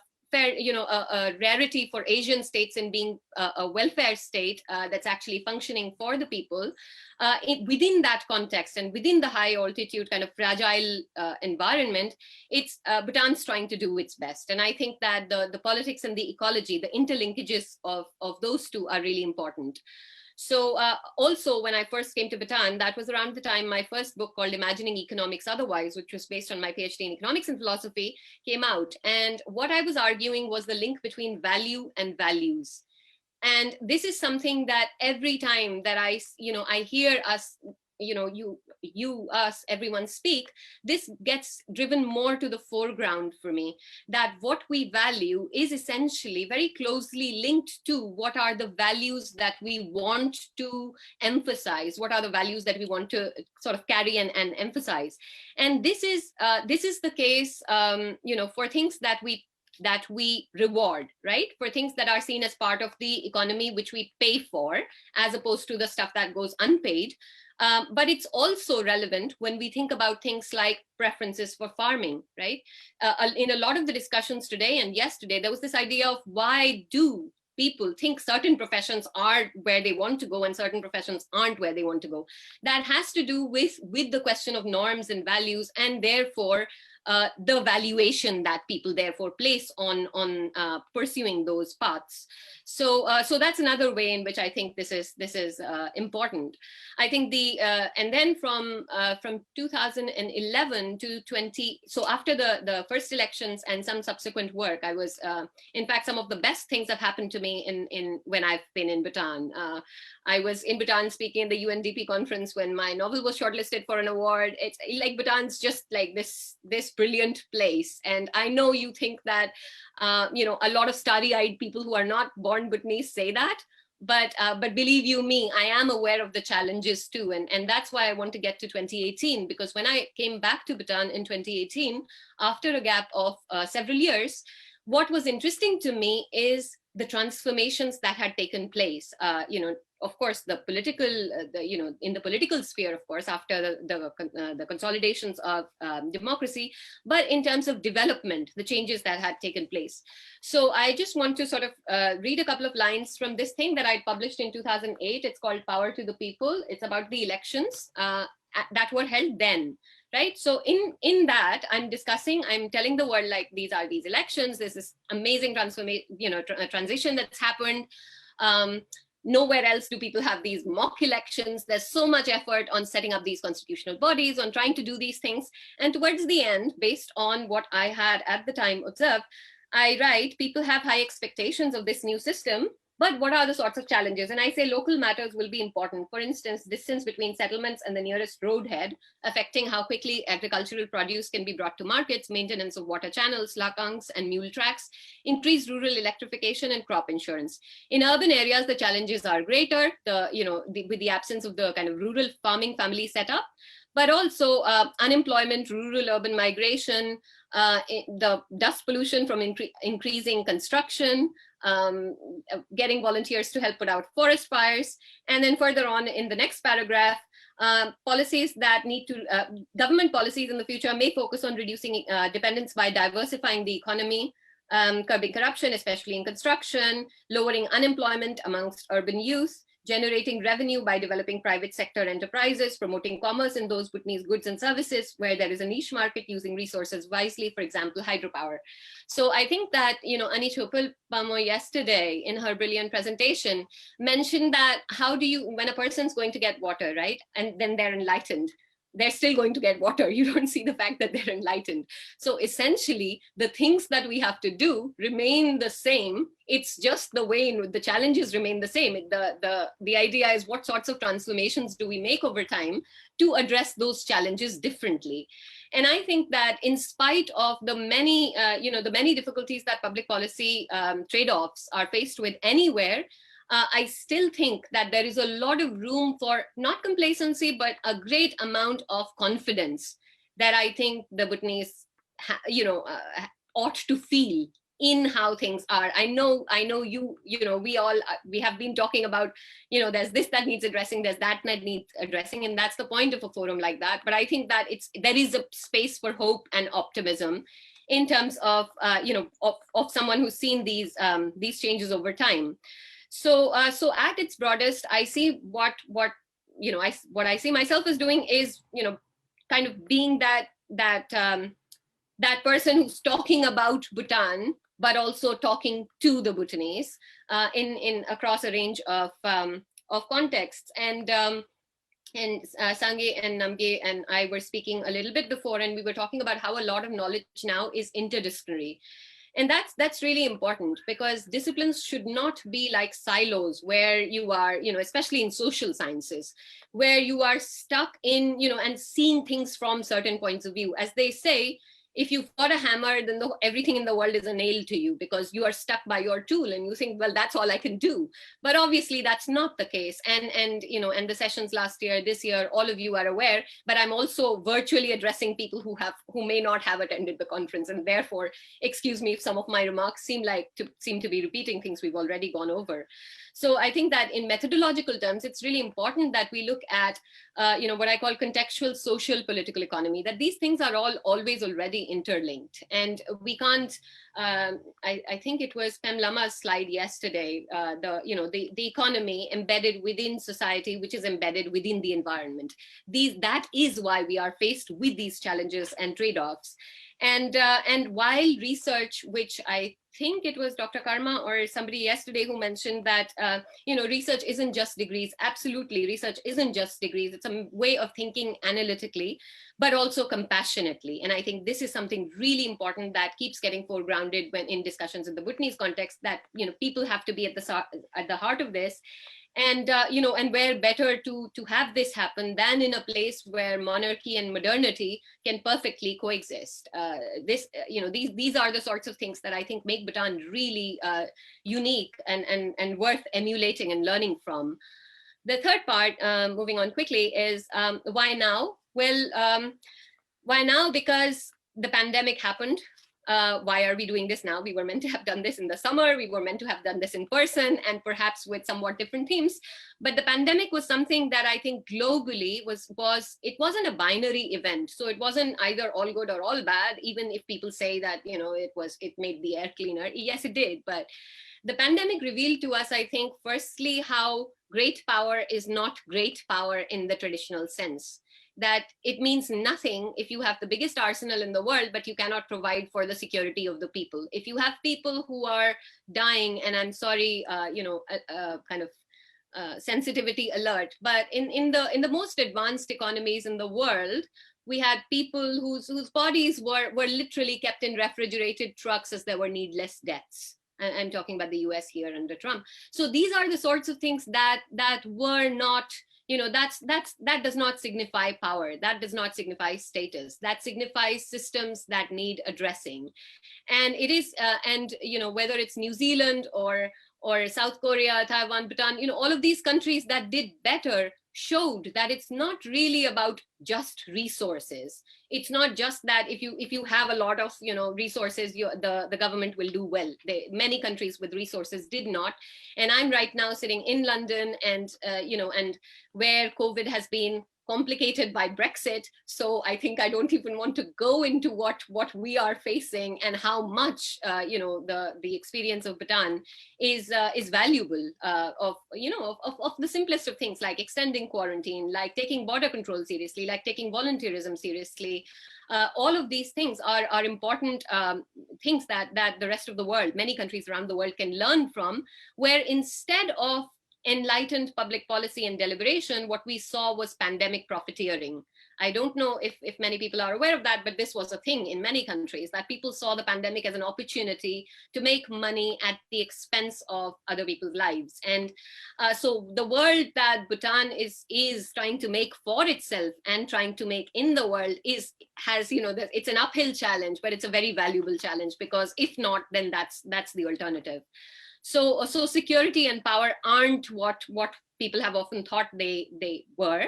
rarity for Asian states in being a welfare state that's actually functioning for the people. Within that context and within the high altitude kind of fragile environment, Bhutan's trying to do its best. And I think that the politics and the ecology, the interlinkages of those two are really important. So also when I first came to Bhutan, that was around the time my first book called Imagining Economics Otherwise, which was based on my PhD in economics and philosophy, came out. And what I was arguing was the link between value and values. And this is something that every time that I hear us us, everyone speak, this gets driven more to the foreground for me, that what we value is essentially very closely linked to what are the values that we want to emphasize, what are the values that we want to sort of carry and emphasize. And this is the case, for things that we reward, right? For things that are seen as part of the economy, which we pay for, as opposed to the stuff that goes unpaid. But it's also relevant when we think about things like preferences for farming, right? In a lot of the discussions today and yesterday, there was this idea of why do people think certain professions are where they want to go and certain professions aren't where they want to go. That has to do with the question of norms and values, and therefore the valuation that people therefore place on pursuing those paths. So that's another way in which I think this is important. I think and then from 2011 to 20, so after the first elections and some subsequent work, I was in fact, some of the best things have happened to me in when I've been in Bhutan. I was in Bhutan speaking at the UNDP conference when my novel was shortlisted for an award. It's like Bhutan's just like this brilliant place, and I know you think that a lot of starry-eyed people who are not born Bhutanese say that, but believe you me, I am aware of the challenges too, and that's why I want to get to 2018, because when I came back to Bhutan in 2018 after a gap of several years, what was interesting to me is the transformations that had taken place. Of course, the political, in the political sphere, of course, after the consolidations of democracy, but in terms of development, the changes that had taken place. So I just want to sort of read a couple of lines from this thing that I published in 2008. It's called Power to the People. It's about the elections that were held then. Right. So in that, I'm telling the world, like, these are these elections, there's this amazing transition that's happened. Nowhere else do people have these mock elections. There's so much effort on setting up these constitutional bodies, on trying to do these things. And towards the end, based on what I had at the time observed, I write, people have high expectations of this new system, but what are the sorts of challenges? And I say local matters will be important. For instance, distance between settlements and the nearest roadhead, affecting how quickly agricultural produce can be brought to markets, maintenance of water channels, lakangs and mule tracks, increased rural electrification and crop insurance. In urban areas, the challenges are greater, with the absence of the kind of rural farming family setup, but also unemployment, rural-urban migration, the dust pollution from increasing construction, getting volunteers to help put out forest fires. And then further on in the next paragraph, policies that need to, government policies in the future may focus on reducing dependence by diversifying the economy, curbing corruption, especially in construction, lowering unemployment amongst urban youth, generating revenue by developing private sector enterprises, promoting commerce in those Bhutanese goods and services where there is a niche market, using resources wisely, for example, hydropower. So I think that, Ani Chopal-Pamo yesterday in her brilliant presentation mentioned that when a person's going to get water, right, and then they're enlightened, they're still going to get water. You don't see the fact that they're enlightened. So essentially, the things that we have to do remain the same. It's just the way the challenges remain the same. The idea is, what sorts of transformations do we make over time to address those challenges differently? And I think that in spite of the many difficulties that public policy trade-offs are faced with anywhere, I still think that there is a lot of room for not complacency, but a great amount of confidence that I think the Bhutanese, ought to feel in how things are. I know we have been talking about, there's this that needs addressing, there's that needs addressing, and that's the point of a forum like that. But I think that there is a space for hope and optimism in terms of, of someone who's seen these changes over time. So at its broadest, I see what I see myself as doing is, kind of being that person who's talking about Bhutan, but also talking to the Bhutanese in across a range of contexts. And Sangye and Namgye and I were speaking a little bit before, and we were talking about how a lot of knowledge now is interdisciplinary. And that's really important, because disciplines should not be like silos where you are, especially in social sciences, where you are stuck in, and seeing things from certain points of view. As they say, if you've got a hammer, then everything in the world is a nail to you, because you are stuck by your tool and you think, well, that's all I can do. But obviously that's not the case. And the sessions last year, this year, all of you are aware, but I'm also virtually addressing people who may not have attended the conference. And therefore, excuse me if some of my remarks seem to be repeating things we've already gone over. So I think that in methodological terms, it's really important that we look at, what I call contextual social political economy, that these things are all always already interlinked. And we can't, I think it was Pem Lama's slide yesterday, the economy embedded within society, which is embedded within the environment. That is why we are faced with these challenges and trade-offs. And while research, which I think it was Dr. Karma or somebody yesterday who mentioned that, research isn't just degrees. Absolutely, research isn't just degrees. It's a way of thinking analytically, but also compassionately. And I think this is something really important that keeps getting foregrounded when in discussions in the Bhutanese context, that, people have to be at the heart of this. And and where better to have this happen than in a place where monarchy and modernity can perfectly coexist. These are the sorts of things that I think make Bhutan really unique and worth emulating and learning from. The third part, moving on quickly, is why now? Well, why now? Because the pandemic happened. Why are we doing this now? We were meant to have done this in the summer. We were meant to have done this in person and perhaps with somewhat different themes. But the pandemic was something that I think globally it wasn't a binary event. So it wasn't either all good or all bad, even if people say that, it made the air cleaner. Yes, it did. But the pandemic revealed to us, I think, firstly, how great power is not great power in the traditional sense. That it means nothing if you have the biggest arsenal in the world, but you cannot provide for the security of the people. If you have people who are dying, and I'm sorry, sensitivity alert, but in the most advanced economies in the world, we had people whose bodies were literally kept in refrigerated trucks as there were needless deaths. And I'm talking about the US here under Trump. So these are the sorts of things that were not, that does not signify power. That does not signify status. That signifies systems that need addressing. And it is, whether it's New Zealand or South Korea, Taiwan, Bhutan, all of these countries that did better showed that it's not really about just resources. It's not just that if you have a lot of resources, the government will do well. Many countries with resources did not. And I'm right now sitting in London, and and where COVID has been complicated by Brexit. So I think I don't even want to go into what we are facing and how much the experience of Bhutan is valuable of the simplest of things, like extending quarantine, like taking border control seriously, like taking volunteerism seriously. All of these things are important things that the rest of the world, many countries around the world, can learn from, where instead of enlightened public policy and deliberation, what we saw was pandemic profiteering. I don't know if many people are aware of that, but this was a thing in many countries, that people saw the pandemic as an opportunity to make money at the expense of other people's lives. And so the world that Bhutan is trying to make for itself and trying to make in the world it's an uphill challenge, but it's a very valuable challenge, because if not, then that's the alternative. So security and power aren't what people have often thought they were.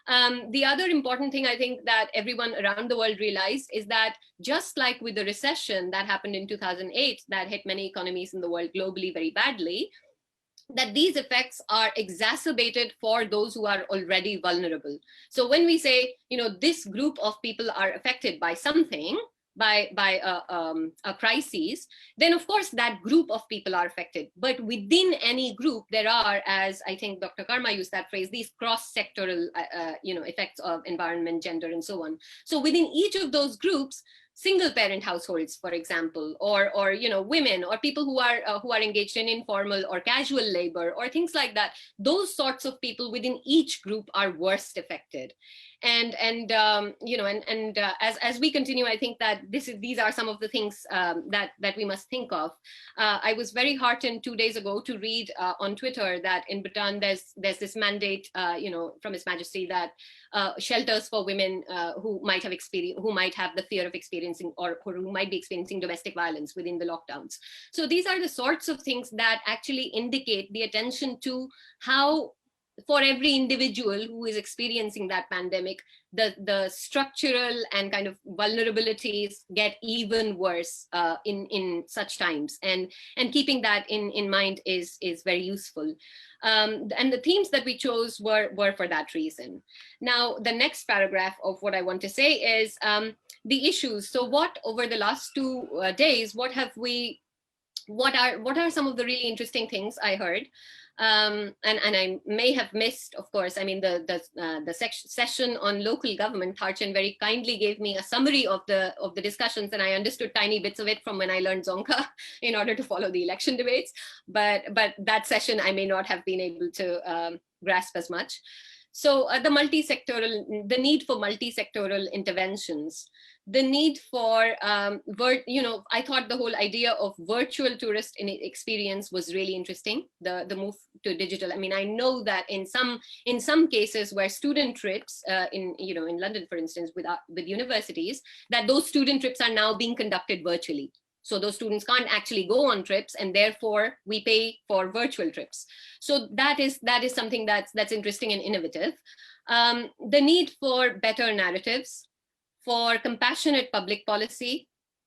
The other important thing I think that everyone around the world realized is that, just like with the recession that happened in 2008, that hit many economies in the world globally very badly, that these effects are exacerbated for those who are already vulnerable. So when we say, this group of people are affected by something, by a crisis, then of course that group of people are affected. But within any group, there are, as I think Dr. Karma used that phrase, these cross-sectoral effects of environment, gender, and so on. So within each of those groups, single parent households, for example, or women or people who are engaged in informal or casual labor or things like that. Those sorts of people within each group are worst affected. And as we continue, I think that these are some of the things that we must think of. I was very heartened 2 days ago to read on Twitter that in Bhutan there's this mandate, from His Majesty, that shelters for women who might have the fear of experiencing or who might be experiencing domestic violence within the lockdowns. So these are the sorts of things that actually indicate the attention to how, for every individual who is experiencing that pandemic, the structural and kind of vulnerabilities get even worse in such times, and keeping that in mind is very useful. And the themes that we chose were for that reason. Now, the next paragraph of what I want to say is the issues. So what, over the last 2 days, what are some of the really interesting things I heard? And I may have missed, of course, I mean, the session on local government, Tharchan very kindly gave me a summary of the discussions, and I understood tiny bits of it from when I learned Dzongkha in order to follow the election debates. But that session I may not have been able to grasp as much. So the need for multi-sectoral interventions, the need for, I thought the whole idea of virtual tourist experience was really interesting, the move to digital. I mean, I know that in some cases where student trips, in London, for instance, with universities, that those student trips are now being conducted virtually. So those students can't actually go on trips, and therefore we pay for virtual trips. So that is something that's interesting and innovative. The need for better narratives, for compassionate public policy,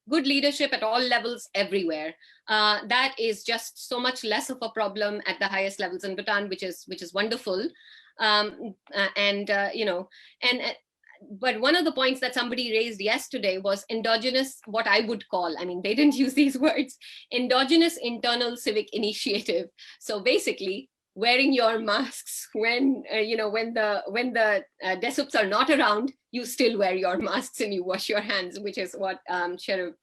good leadership at all levels everywhere. That is just so much less of a problem at the highest levels in Bhutan, which is wonderful. But one of the points that somebody raised yesterday was endogenous, what I would call, I mean, they didn't use these words, endogenous internal civic initiative. So basically, wearing your masks when the desups are not around, you still wear your masks and you wash your hands, which is what Sheriff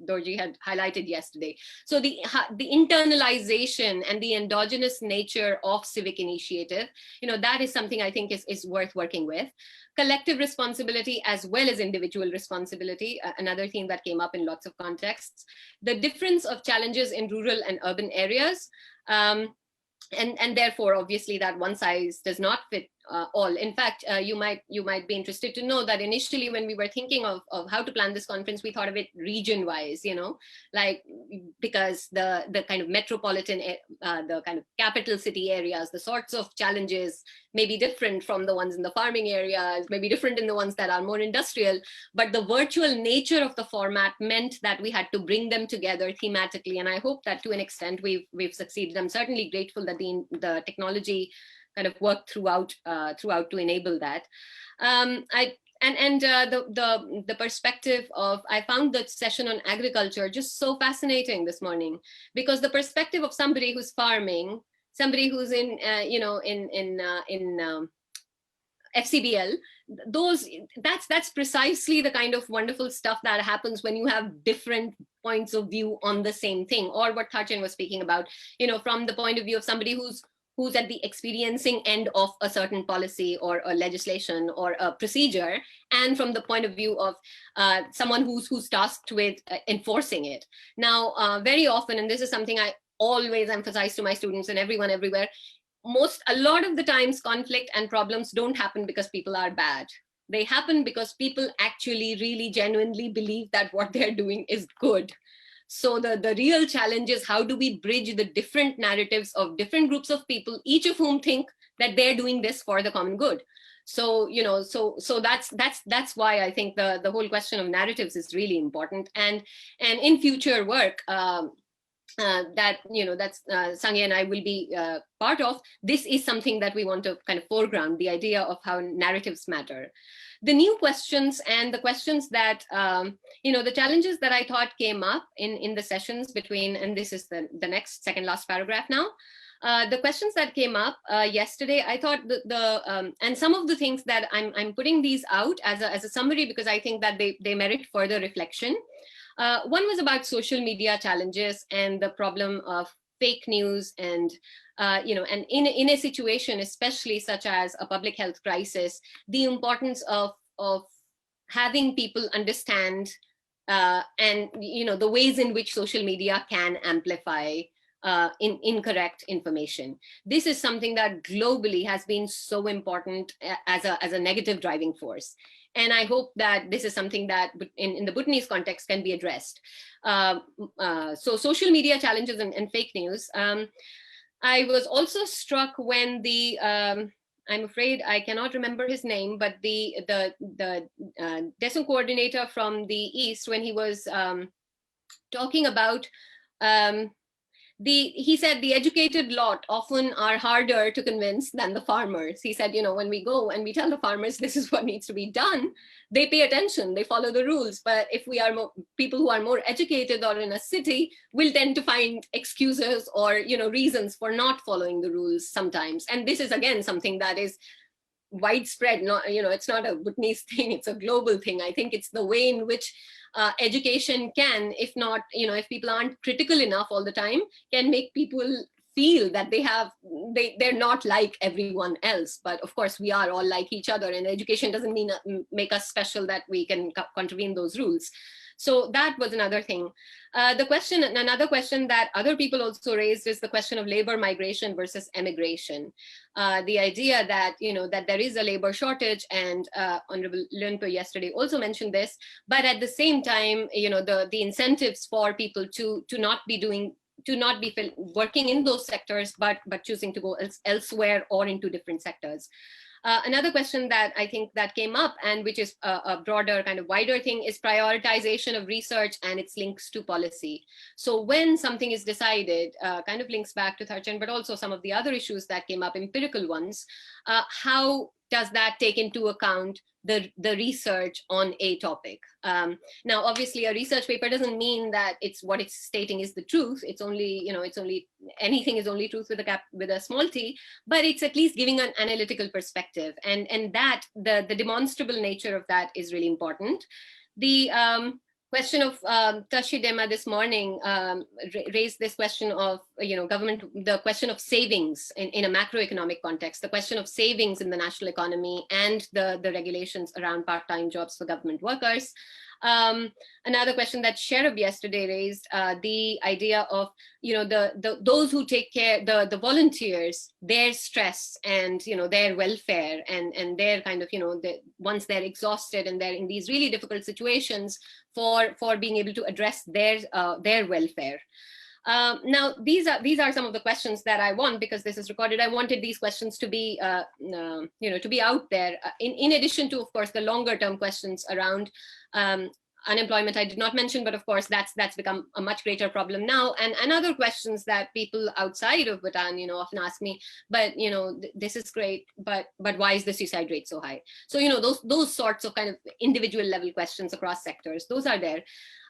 Dorji had highlighted yesterday. So the internalization and the endogenous nature of civic initiative, that is something I think is worth working with. Collective responsibility as well as individual responsibility, another theme that came up in lots of contexts. The difference of challenges in rural and urban areas, and therefore, obviously, that one size does not fit all. In fact, you might be interested to know that initially, when we were thinking of how to plan this conference, we thought of it region-wise, like, because the kind of metropolitan, the kind of capital city areas, the sorts of challenges may be different from the ones in the farming areas, may be different in the ones that are more industrial, but the virtual nature of the format meant that we had to bring them together thematically. And I hope that to an extent we've succeeded. I'm certainly grateful that the technology kind of worked throughout to enable that. The perspective of, I found the session on agriculture just so fascinating this morning, because the perspective of somebody who's farming, somebody who's in FCBL, that's precisely the kind of wonderful stuff that happens when you have different points of view on the same thing, or what Tharchan was speaking about, from the point of view of somebody who's at the experiencing end of a certain policy or a legislation or a procedure, and from the point of view of someone who's tasked with enforcing it. Now, very often, and this is something I always emphasize to my students and everyone everywhere, a lot of the times conflict and problems don't happen because people are bad. They happen because people actually really genuinely believe that what they're doing is good. So the real challenge is, how do we bridge the different narratives of different groups of people, each of whom think that they're doing this for the common good. So, so that's why I think the whole question of narratives is really important. And in future work, that's Sangye and I will be part of, this is something that we want to kind of foreground, the idea of how narratives matter. The new questions and the questions that, the challenges that I thought came up in the sessions between, and this is the next second last paragraph now, The questions that came up yesterday, I thought and some of the things that I'm putting these out as a summary because I think that they merit further reflection. One was about social media challenges and the problem of fake news and and in a situation especially such as a public health crisis, the importance of having people understand and the ways in which social media can amplify incorrect information. This is something that globally has been so important as a negative driving force. And I hope that this is something that in the Bhutanese context can be addressed. So social media challenges and fake news. I was also struck when I'm afraid I cannot remember his name, but the DESUN coordinator from the East, when he was talking about he said the educated lot often are harder to convince than the farmers. He said, when we go and we tell the farmers this is what needs to be done, they pay attention, they follow the rules. But if we are people who are more educated or in a city, will tend to find excuses or reasons for not following the rules sometimes. And this is again something that is widespread. Not it's not a Bhutanese thing, it's a global thing. I think it's the way in which education can, if not, if people aren't critical enough all the time, can make people feel that they're not like everyone else. But of course we are all like each other, and education doesn't mean make us special that we can contravene those rules. So that was another thing. Another question that other people also raised is the question of labor migration versus emigration. The idea that, that there is a labor shortage, and Honorable Lunpo yesterday also mentioned this, but at the same time, the incentives for people to not be working in those sectors, but choosing to go elsewhere or into different sectors. Another question that I think that came up, and which is a broader kind of wider thing, is prioritization of research and its links to policy. So when something is decided, kind of links back to Tharchan, but also some of the other issues that came up, empirical ones, how does that take into account the research on a topic? Now, obviously, a research paper doesn't mean that what it's stating is the truth. It's only, anything is only truth with a small t, but it's at least giving an analytical perspective, and that the demonstrable nature of that is really important. The question of Tashi Dema this morning raised this question of government, the question of savings in a macroeconomic context, the question of savings in the national economy, and the regulations around part-time jobs for government workers. Another question that Sherab yesterday raised, the idea of those who take care, the volunteers, their stress and their welfare, and their kind of once they're exhausted and they're in these really difficult situations, for being able to address their welfare. Now, these are some of the questions that I want, because this is recorded. I wanted these questions to be to be out there. In addition to, of course, the longer term questions around unemployment I did not mention, but of course that's become a much greater problem now. And other questions that people outside of Bhutan, often ask me, but this is great, but why is the suicide rate so high? So those sorts of kind of individual level questions across sectors, those are there.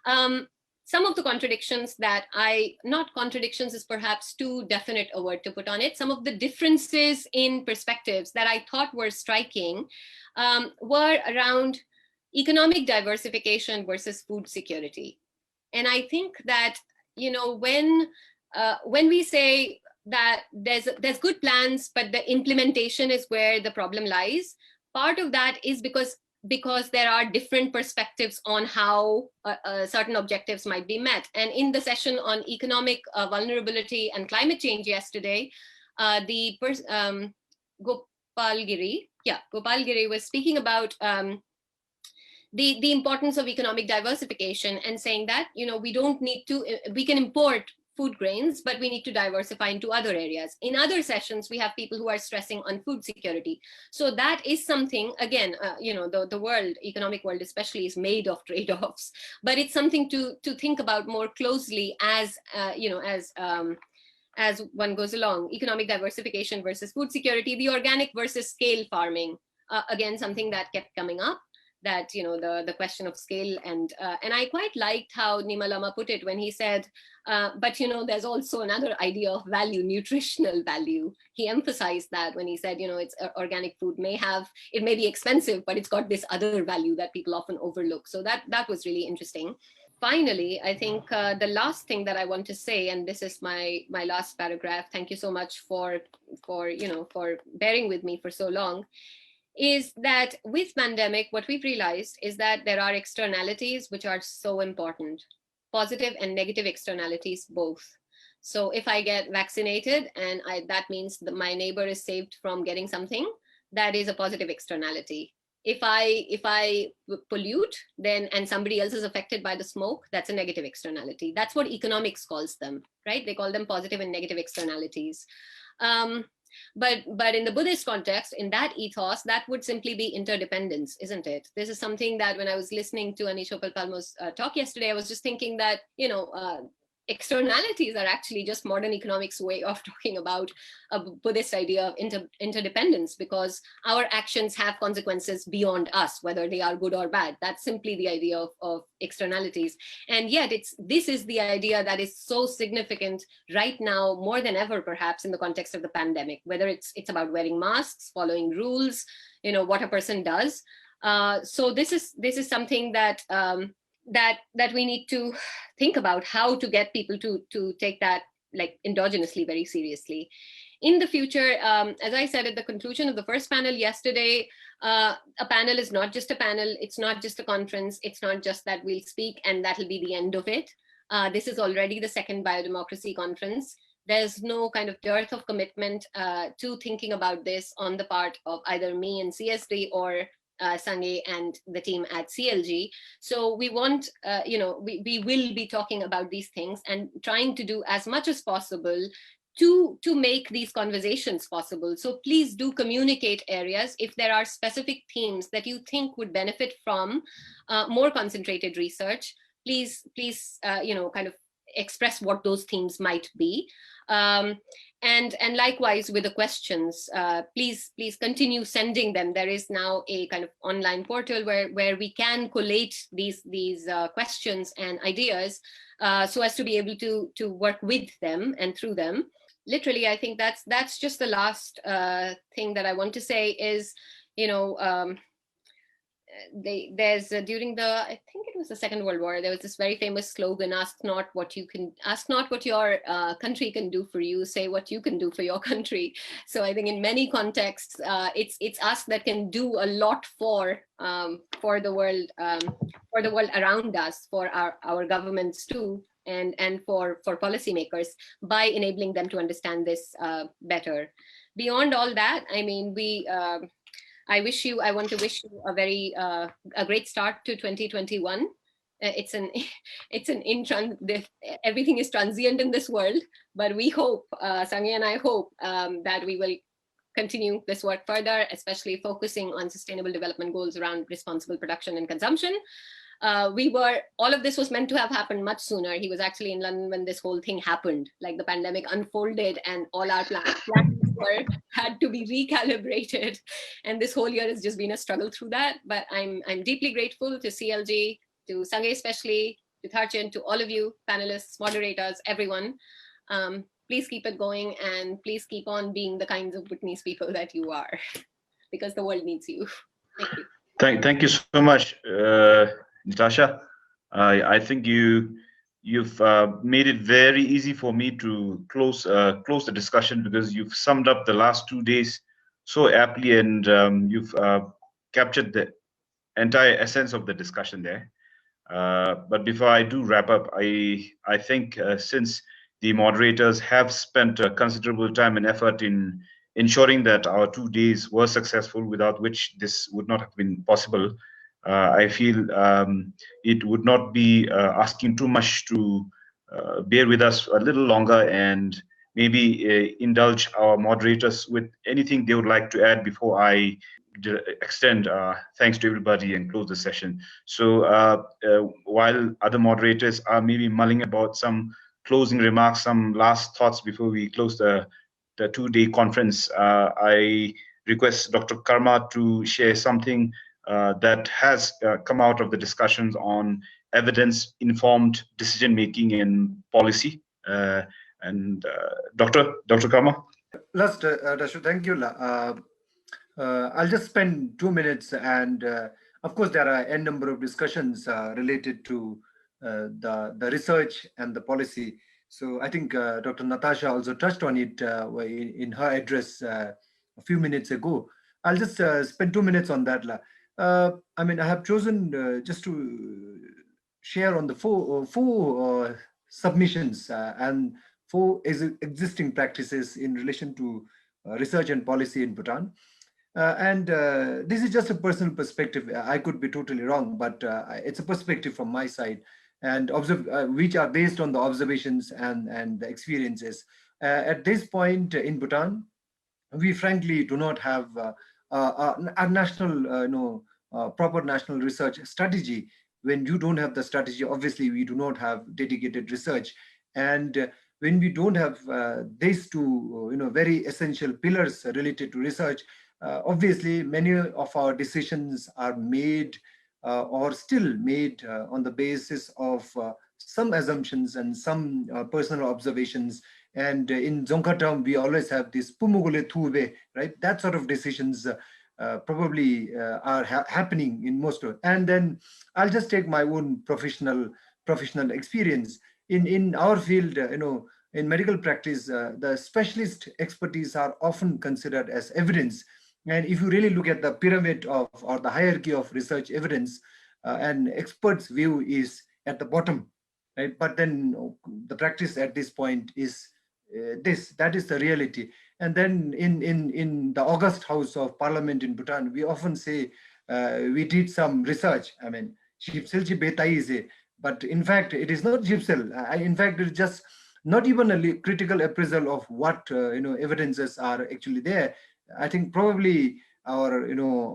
Some of the contradictions not contradictions is perhaps too definite a word to put on it. Some of the differences in perspectives that I thought were striking were around economic diversification versus food security. And I think that, when we say that there's good plans, but the implementation is where the problem lies, part of that is because there are different perspectives on how certain objectives might be met. And in the session on economic vulnerability and climate change yesterday, Gopal Giri was speaking about the importance of economic diversification, and saying that, we can import food grains, but we need to diversify into other areas. In other sessions, we have people who are stressing on food security. So that is something, again, the economic world especially, is made of trade-offs, but it's something to think about more closely as one goes along. Economic diversification versus food security, the organic versus scale farming, again, something that kept coming up. that the question of scale, and I quite liked how Nima Lama put it when he said, but there's also another idea of value, nutritional value. He emphasized that when he said, it's organic food it may be expensive, but it's got this other value that people often overlook. So that was really interesting. Finally, I think the last thing that I want to say, and this is my last paragraph, thank you so much for bearing with me for so long, is that with pandemic, what we've realized is that there are externalities which are so important, positive and negative externalities both. So if I get vaccinated and that means that my neighbor is saved from getting something, that is a positive externality. If I pollute and somebody else is affected by the smoke, that's a negative externality. That's what economics calls them, right? They call them positive and negative externalities. But in the Buddhist context, in that ethos, that would simply be interdependence, isn't it? This is something that when I was listening to Anish Opal-Palmo's talk yesterday, I was just thinking that, externalities are actually just modern economics way of talking about a Buddhist idea of interdependence, because our actions have consequences beyond us, whether they are good or bad. That's simply the idea of externalities. And yet this is the idea that is so significant right now, more than ever, perhaps, in the context of the pandemic, whether it's about wearing masks, following rules, what a person does. So this is something that that we need to think about, how to get people to take that like endogenously very seriously. In the future, as I said at the conclusion of the first panel yesterday, a panel is not just a panel, it's not just a conference, it's not just that we'll speak and that'll be the end of it. This is already the second biodemocracy conference. There's no kind of dearth of commitment to thinking about this on the part of either me and CSD or Sangye and the team at CLG. So we want, we will be talking about these things and trying to do as much as possible to make these conversations possible. So please do communicate areas. If there are specific themes that you think would benefit from more concentrated research, please, kind of express what those themes might be. And likewise with the questions, please continue sending them. There is now a kind of online portal where we can collate these questions and ideas so as to be able to work with them and through them. Literally, I think that's just the last thing that I want to say is, there's during I think it was the Second World War, there was this very famous slogan, ask not what your country can do for you, say what you can do for your country. So I think in many contexts, it's us that can do a lot for the world around us, for our governments too, and for policymakers, by enabling them to understand this better. Beyond all that, I mean, I want to wish you a great start to 2021. Everything is transient in this world, but we hope, Sangye and I hope that we will continue this work further, especially focusing on sustainable development goals around responsible production and consumption. All of this was meant to have happened much sooner. He was actually in London when this whole thing happened, like the pandemic unfolded and all our plans had to be recalibrated. And this whole year has just been a struggle through that. But I'm deeply grateful to CLG, to Sangye especially, to Tharchin, to all of you, panelists, moderators, everyone. Please keep it going, and please keep on being the kinds of Bhutanese people that you are, because the world needs you. Thank you. Thank you so much, Natasha. I think you've made it very easy for me to close the discussion, because you've summed up the last 2 days so aptly, and you've captured the entire essence of the discussion there. But before I do wrap up, I think since the moderators have spent considerable time and effort in ensuring that our 2 days were successful, without which this would not have been possible, I feel it would not be asking too much to bear with us a little longer, and maybe indulge our moderators with anything they would like to add before I extend thanks to everybody and close the session. So while other moderators are maybe mulling about some closing remarks, some last thoughts before we close the 2-day conference, I request Dr. Karma to share something that has come out of the discussions on evidence-informed decision-making in policy. And Dr. Kama? Last, Dashu, thank you. I'll just spend 2 minutes, and of course there are n number of discussions related to the research and the policy. So I think Dr. Natasha also touched on it in her address a few minutes ago. I'll just spend 2 minutes on that. I mean, I have chosen just to share on the four submissions and four existing practices in relation to research and policy in Bhutan. This is just a personal perspective. I could be totally wrong, but it's a perspective from my side, and which are based on the observations and the experiences. At this point in Bhutan, we frankly do not have a national, proper national research strategy. When you don't have the strategy, obviously we do not have dedicated research, and when we don't have these two, very essential pillars related to research, obviously many of our decisions are made or still made on the basis of some assumptions and some personal observations. And in Dzongkha term, we always have this pumugule tuve, right? That sort of decisions probably are happening in most of it. And then I'll just take my own professional experience. In our field, in medical practice, the specialist expertise are often considered as evidence. And if you really look at the pyramid of, or the hierarchy of research evidence, an expert's view is at the bottom, right? But then the practice at this point is that is the reality. And then in the August House of Parliament in Bhutan, we often say we did some research. I mean, but in fact, it is not Gypsel. In fact, it's just not even a critical appraisal of what evidences are actually there. I think probably our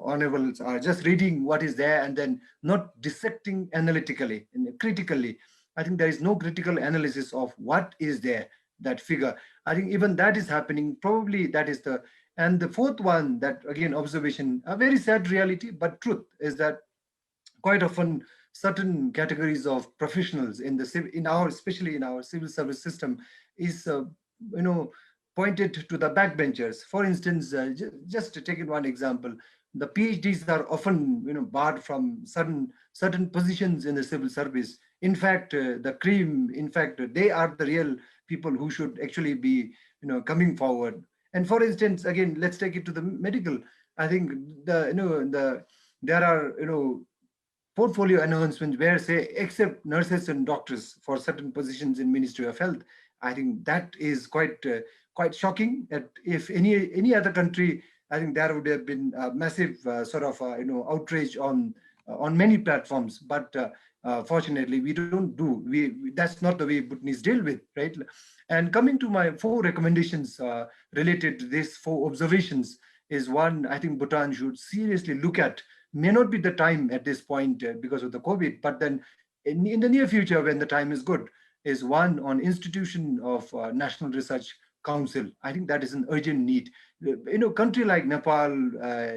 honorables are just reading what is there and then not dissecting analytically and critically. I think there is no critical analysis of what is there, that figure. I think even that is happening. Probably that is and the fourth one, that again observation, a very sad reality, but truth is that quite often certain categories of professionals especially in our civil service system is pointed to the backbenchers. For instance, just to take one example, the PhDs are often barred from certain positions in the civil service. In fact, the cream, they are the real people who should actually be coming forward. And for instance, again, let's take it to the medical. I think there are portfolio announcements where say except nurses and doctors for certain positions in Ministry of Health. I think that is quite shocking. That if any other country, I think there would have been a massive outrage on many platforms. But fortunately, we don't do. That's not the way Bhutanese deal with, right? And coming to my four recommendations related to these four observations is one, I think Bhutan should seriously look at. May not be the time at this point because of the COVID, but then in the near future when the time is good, is one on institution of National Research Council. I think that is an urgent need. Country like Nepal,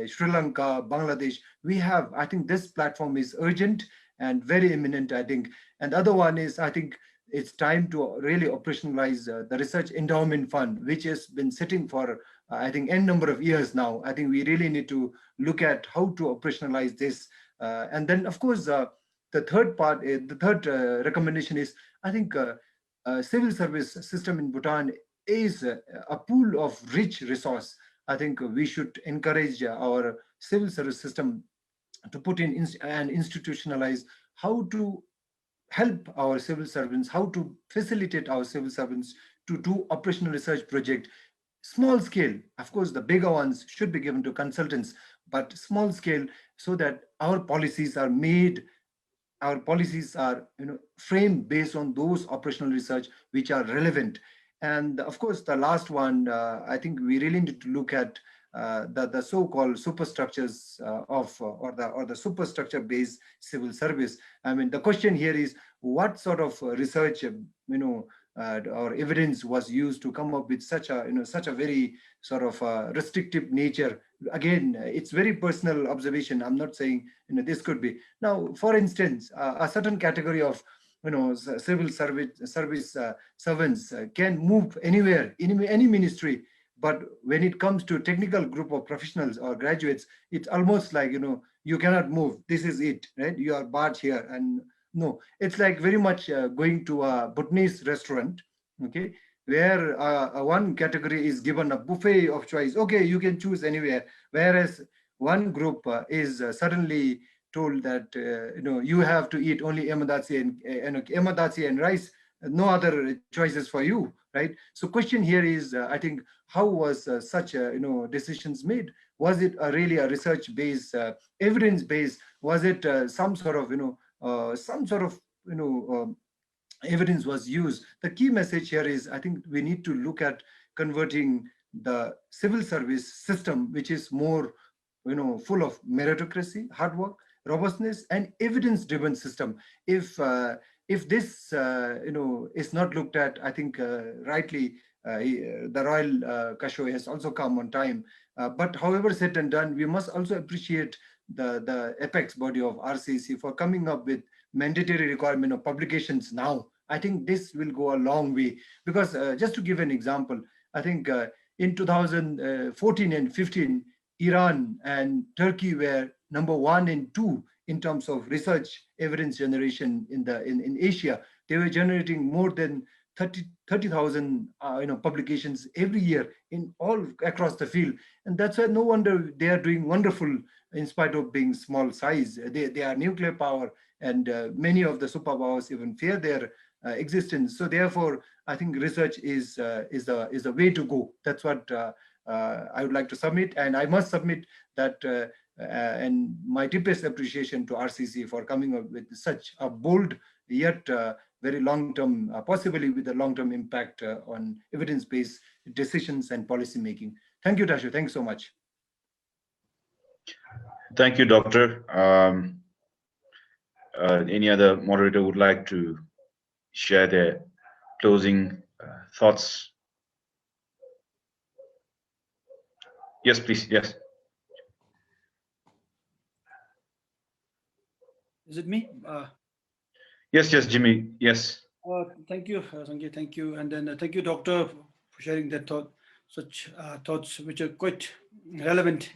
Sri Lanka, Bangladesh, we have, I think this platform is urgent and very imminent, I think. And the other one is, I think it's time to really operationalize the Research Endowment Fund, which has been sitting for, I think, n number of years now. I think we really need to look at how to operationalize this. And then, of course, the third recommendation is, I think, civil service system in Bhutan is a pool of rich resource. I think we should encourage our civil service system to put in and institutionalize how to help our civil servants, how to facilitate our civil servants to do operational research project, small scale. Of course, the bigger ones should be given to consultants, but small scale, so that our policies are made, framed based on those operational research which are relevant. And of course, the last one, I think we really need to look at the so-called superstructures or the superstructure-based civil service. I mean, the question here is what sort of research, or evidence was used to come up with such a such a very sort of restrictive nature. Again, it's very personal observation. I'm not saying this could be. Now, for instance, a certain category of civil service servants can move anywhere in any ministry, but when it comes to technical group of professionals or graduates, it's almost like you cannot move. This is it, right? You are barred here. And no, it's like very much going to a Bhutanese restaurant, okay, where one category is given a buffet of choice. Okay, you can choose anywhere, whereas one group is suddenly told that you have to eat only emadasi and rice, no other choices for you, right? So question here is, I think, how was such decisions made? Was it really a research based, evidence based? Was it some sort of evidence was used? The key message here is, I think we need to look at converting the civil service system, which is more full of meritocracy, hard work, robustness, and evidence-driven system. If this is not looked at, I think rightly the Royal Kasho has also come on time. But however said and done, we must also appreciate the apex body of RCC for coming up with mandatory requirement of publications now. I think this will go a long way, because just to give an example, I think in 2014 and 15, Iran and Turkey were number 1 and 2 in terms of research evidence generation in Asia. They were generating more than 30,000 publications every year in all across the field, and that's why no wonder they are doing wonderful in spite of being small size. They are nuclear power, and many of the superpowers even fear their existence. So therefore, I think research is the way to go. That's what I would like to submit, and I must submit that and my deepest appreciation to RCC for coming up with such a bold yet very long-term, possibly with a long-term impact on evidence-based decisions and policy making. Thank you, Tashu. Thank you so much. Thank you, Doctor. Any other moderator would like to share their closing thoughts? Yes, please. Yes. Is it me? Yes, Jimmy. Yes. Thank you, Sanjay. Thank you, and then thank you, Doctor, for sharing that such thoughts which are quite relevant.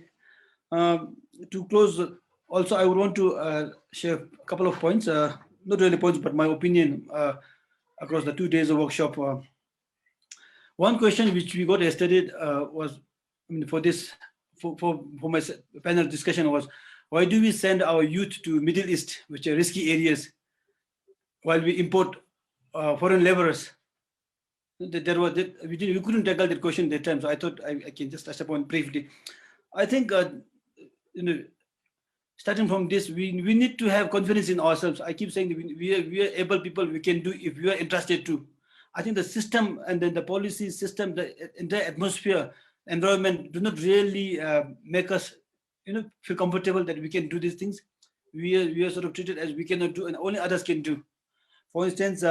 To close, also I would want to share a couple of points, not really points, but my opinion across the 2 days of workshop. One question which we got yesterday was, for my panel discussion was, why do we send our youth to Middle East, which are risky areas, while we import foreign laborers? We couldn't tackle that question at that time, so I thought I can just touch upon briefly. I think starting from this, we need to have confidence in ourselves. I keep saying we are able people. We can do if we are interested to. I think the system and then the policy system, the entire atmosphere, environment do not really make us feel comfortable that we can do these things. We are sort of treated as we cannot do and only others can do. For instance,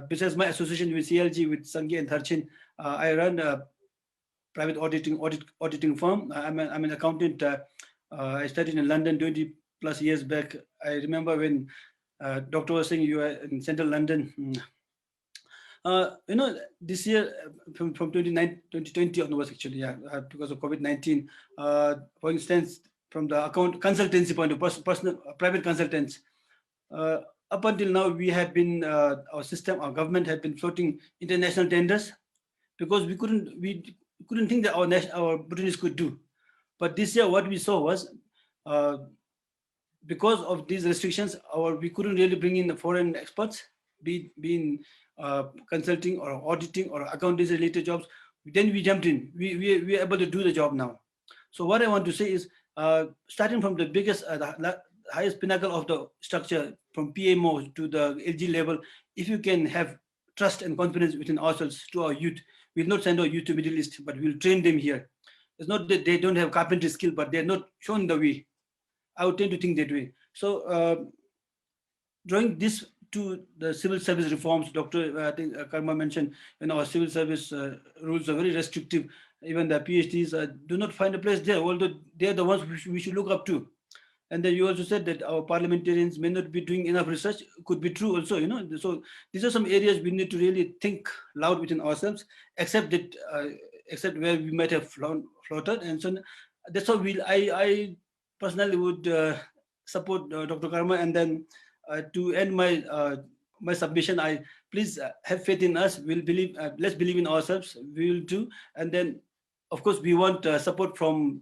besides my association with CLG, with Sanjay and Tharchin, I run a private auditing firm. I'm an accountant. I studied in London 20 plus years back. I remember when Doctor was saying you are in central London. This year from 2020 onwards, actually, because of COVID-19. For instance, from the account consultancy point of personal private consultants, up until now we have been our government had been floating international tenders because we couldn't think that our Bhutanese could do. But this year what we saw was because of these restrictions, we couldn't really bring in the foreign experts, be in consulting or auditing or accounting related jobs. Then we jumped in. We are able to do the job now. So what I want to say is, starting from the biggest, the highest pinnacle of the structure, from PMO to the LG level, if you can have trust and confidence within ourselves to our youth, we'll not send our youth to Middle East, but we'll train them here. It's not that they don't have carpentry skill, but they're not shown the way. I would tend to think that way. So drawing this to the civil service reforms. Dr. I think Karma mentioned, our civil service rules are very restrictive. Even the PhDs do not find a place there, although they're the ones we should look up to. And then you also said that our parliamentarians may not be doing enough research. Could be true also, So these are some areas we need to really think loud within ourselves, except where we might have floated. And so that's how I personally would support Dr. Karma. And then to end my submission, please have faith in us. We'll believe. Let's believe in ourselves. We will do. And then, of course, we want support from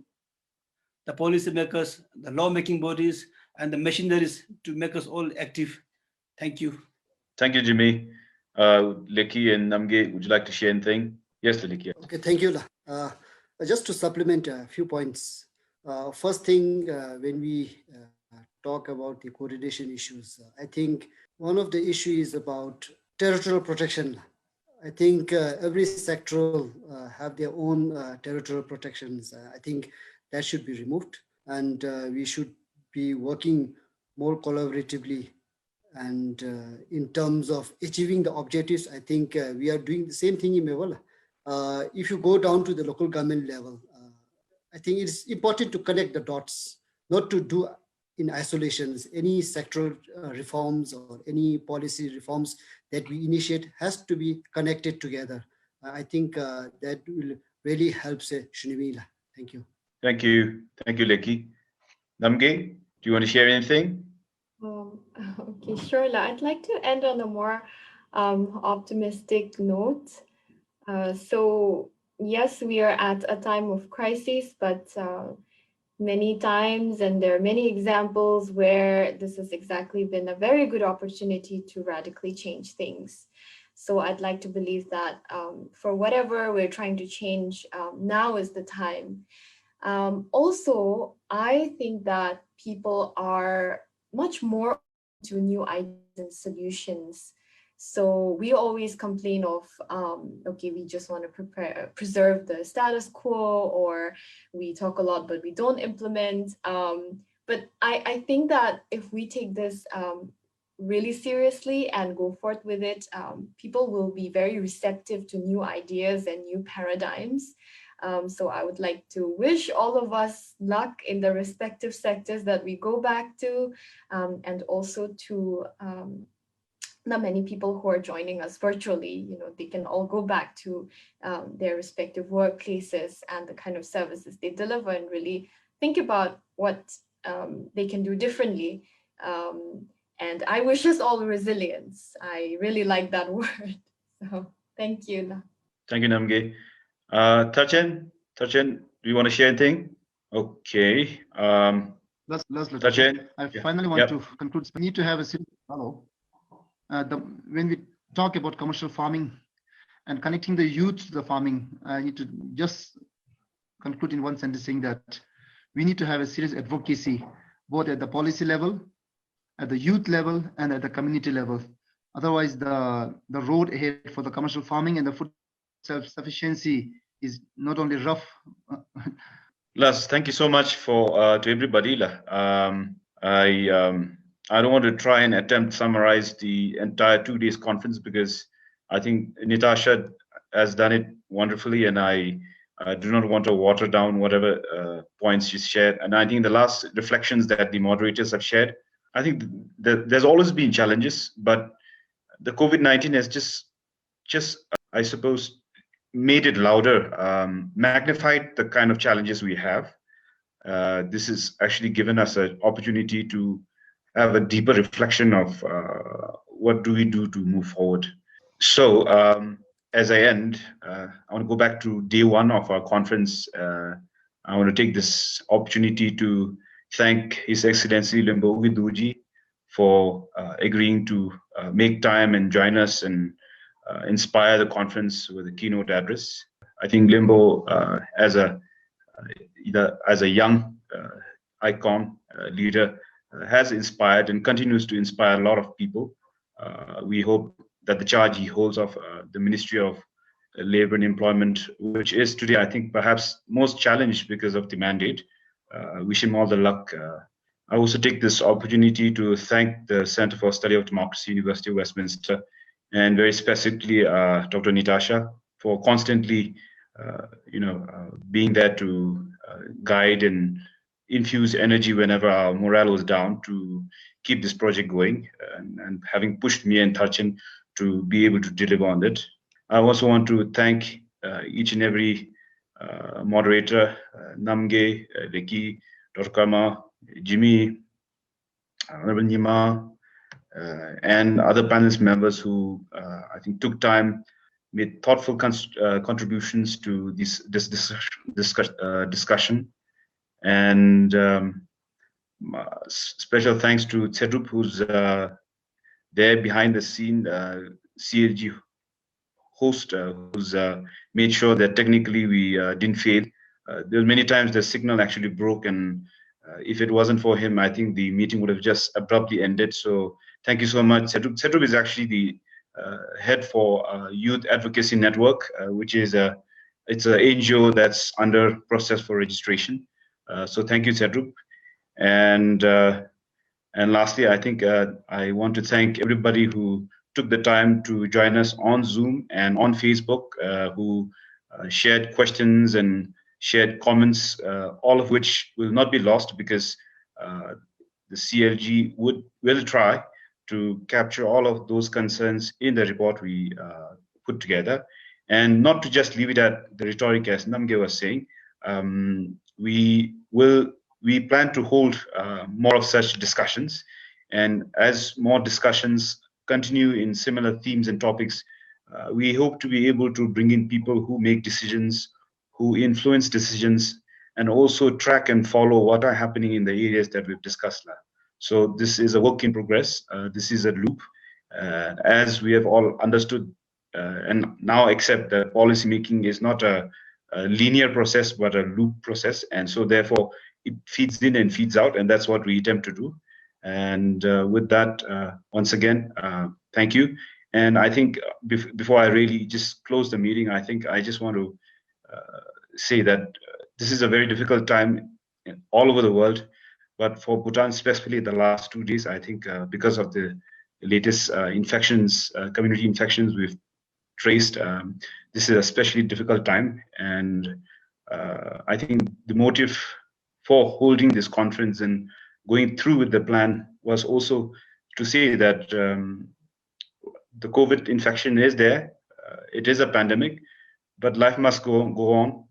the policymakers, the lawmaking bodies, and the machineries to make us all active. Thank you. Thank you, Jimmy. Lekki and Namge, would you like to share anything? Yes, Lekki. Okay, thank you. Just to supplement a few points. First thing, when we talk about the coordination issues, I think one of the issues is about territorial protection. I think every sectoral have their own territorial protections. I think that should be removed, and we should be working more collaboratively. And in terms of achieving the objectives, I think we are doing the same thing in Mewala. If you go down to the local government level, I think it's important to connect the dots, not to do in isolations. Any sectoral reforms or any policy reforms that we initiate has to be connected together. I think that will really help Shunimila. Thank you. Thank you. Thank you, Lekki. Namge, do you want to share anything? Okay, sure. I'd like to end on a more optimistic note. So yes, we are at a time of crisis, but many times, and there are many examples where this has exactly been a very good opportunity to radically change things. So I'd like to believe that for whatever we're trying to change, now is the time. Also, I think that people are much more to new ideas and solutions. So we always complain of, okay, we just want to preserve the status quo, or we talk a lot, but we don't implement. But I think that if we take this really seriously and go forth with it, people will be very receptive to new ideas and new paradigms. So I would like to wish all of us luck in the respective sectors that we go back to, and also to the many people who are joining us virtually. They can all go back to their respective workplaces and the kind of services they deliver, and really think about what they can do differently. And I wish us all resilience. I really like that word. So thank you. Thank you, Namge. Tachen, do you want to share anything? Okay. Let's Tachen. I finally want to conclude. We need to have a serious follow. When we talk about commercial farming and connecting the youth to the farming, I need to just conclude in one sentence saying that we need to have a serious advocacy, both at the policy level, at the youth level, and at the community level. Otherwise, the road ahead for the commercial farming and the food self-sufficiency is not only rough. Las, thank you so much for to everybody. I don't want to try and attempt to summarize the entire 2 days conference, because I think Natasha has done it wonderfully, and I do not want to water down whatever points she shared. And I think the last reflections that the moderators have shared, I think there's always been challenges, but the COVID-19 has just I suppose made it louder, magnified the kind of challenges we have. This has actually given us an opportunity to have a deeper reflection of what do we do to move forward. So as I end, I want to go back to day 1 of our conference. I want to take this opportunity to thank His Excellency Limbo Widuji for agreeing to make time and join us and inspire the conference with a keynote address. I think Limbo, as a young icon leader, has inspired and continues to inspire a lot of people. We hope that the charge he holds of the Ministry of Labor and Employment, which is today, I think, perhaps most challenged because of the mandate. Wish him all the luck I also take this opportunity to thank the Center for Study of Democracy, University of Westminster, and very specifically Dr. Natasha for constantly, being there to guide and infuse energy whenever our morale was down to keep this project going, and having pushed me and Tarchin to be able to deliver on it. I also want to thank each and every moderator, Namge, Vicky, Dr. Karma, Jimmy, Honorable Nima, and other panelist members who I think took time, made thoughtful contributions to this discussion. And special thanks to Tsedrup, who's there behind the scene, CLG host, who's made sure that technically we didn't fail. There were many times the signal actually broke, and if it wasn't for him, I think the meeting would have just abruptly ended. So thank you so much. Tsedrup is actually the head for Youth Advocacy Network, which is it's an NGO that's under process for registration. So thank you, Tsedrup. And lastly, I think I want to thank everybody who took the time to join us on Zoom and on Facebook, who shared questions and shared comments, all of which will not be lost because the CLG will try to capture all of those concerns in the report we put together, and not to just leave it at the rhetoric as Namge was saying. We plan to hold more of such discussions, and as more discussions continue in similar themes and topics, we hope to be able to bring in people who make decisions, who influence decisions, and also track and follow what are happening in the areas that we've discussed now. So this is a work in progress. This is a loop. As we have all understood and now accept that policy making is not a linear process, but a loop process. And so therefore, it feeds in and feeds out, and that's what we attempt to do. And with that, once again, thank you. And I think before I really just close the meeting, I think I just want to say that this is a very difficult time all over the world, but for Bhutan, specifically the last 2 days, I think because of the latest infections, community infections we've traced, this is a especially difficult time. And I think the motive for holding this conference and going through with the plan was also to say that the COVID infection is there. It is a pandemic, but life must go on.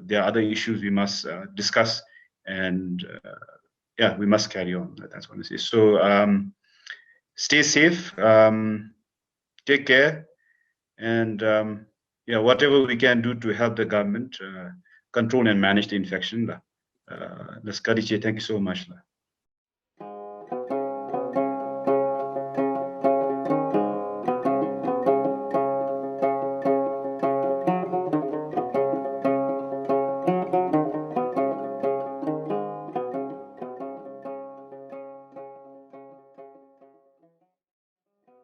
There are other issues we must discuss, and yeah, we must carry on. That's what I say. So stay safe, take care, and yeah, whatever we can do to help the government control and manage the infection. Thank you so much.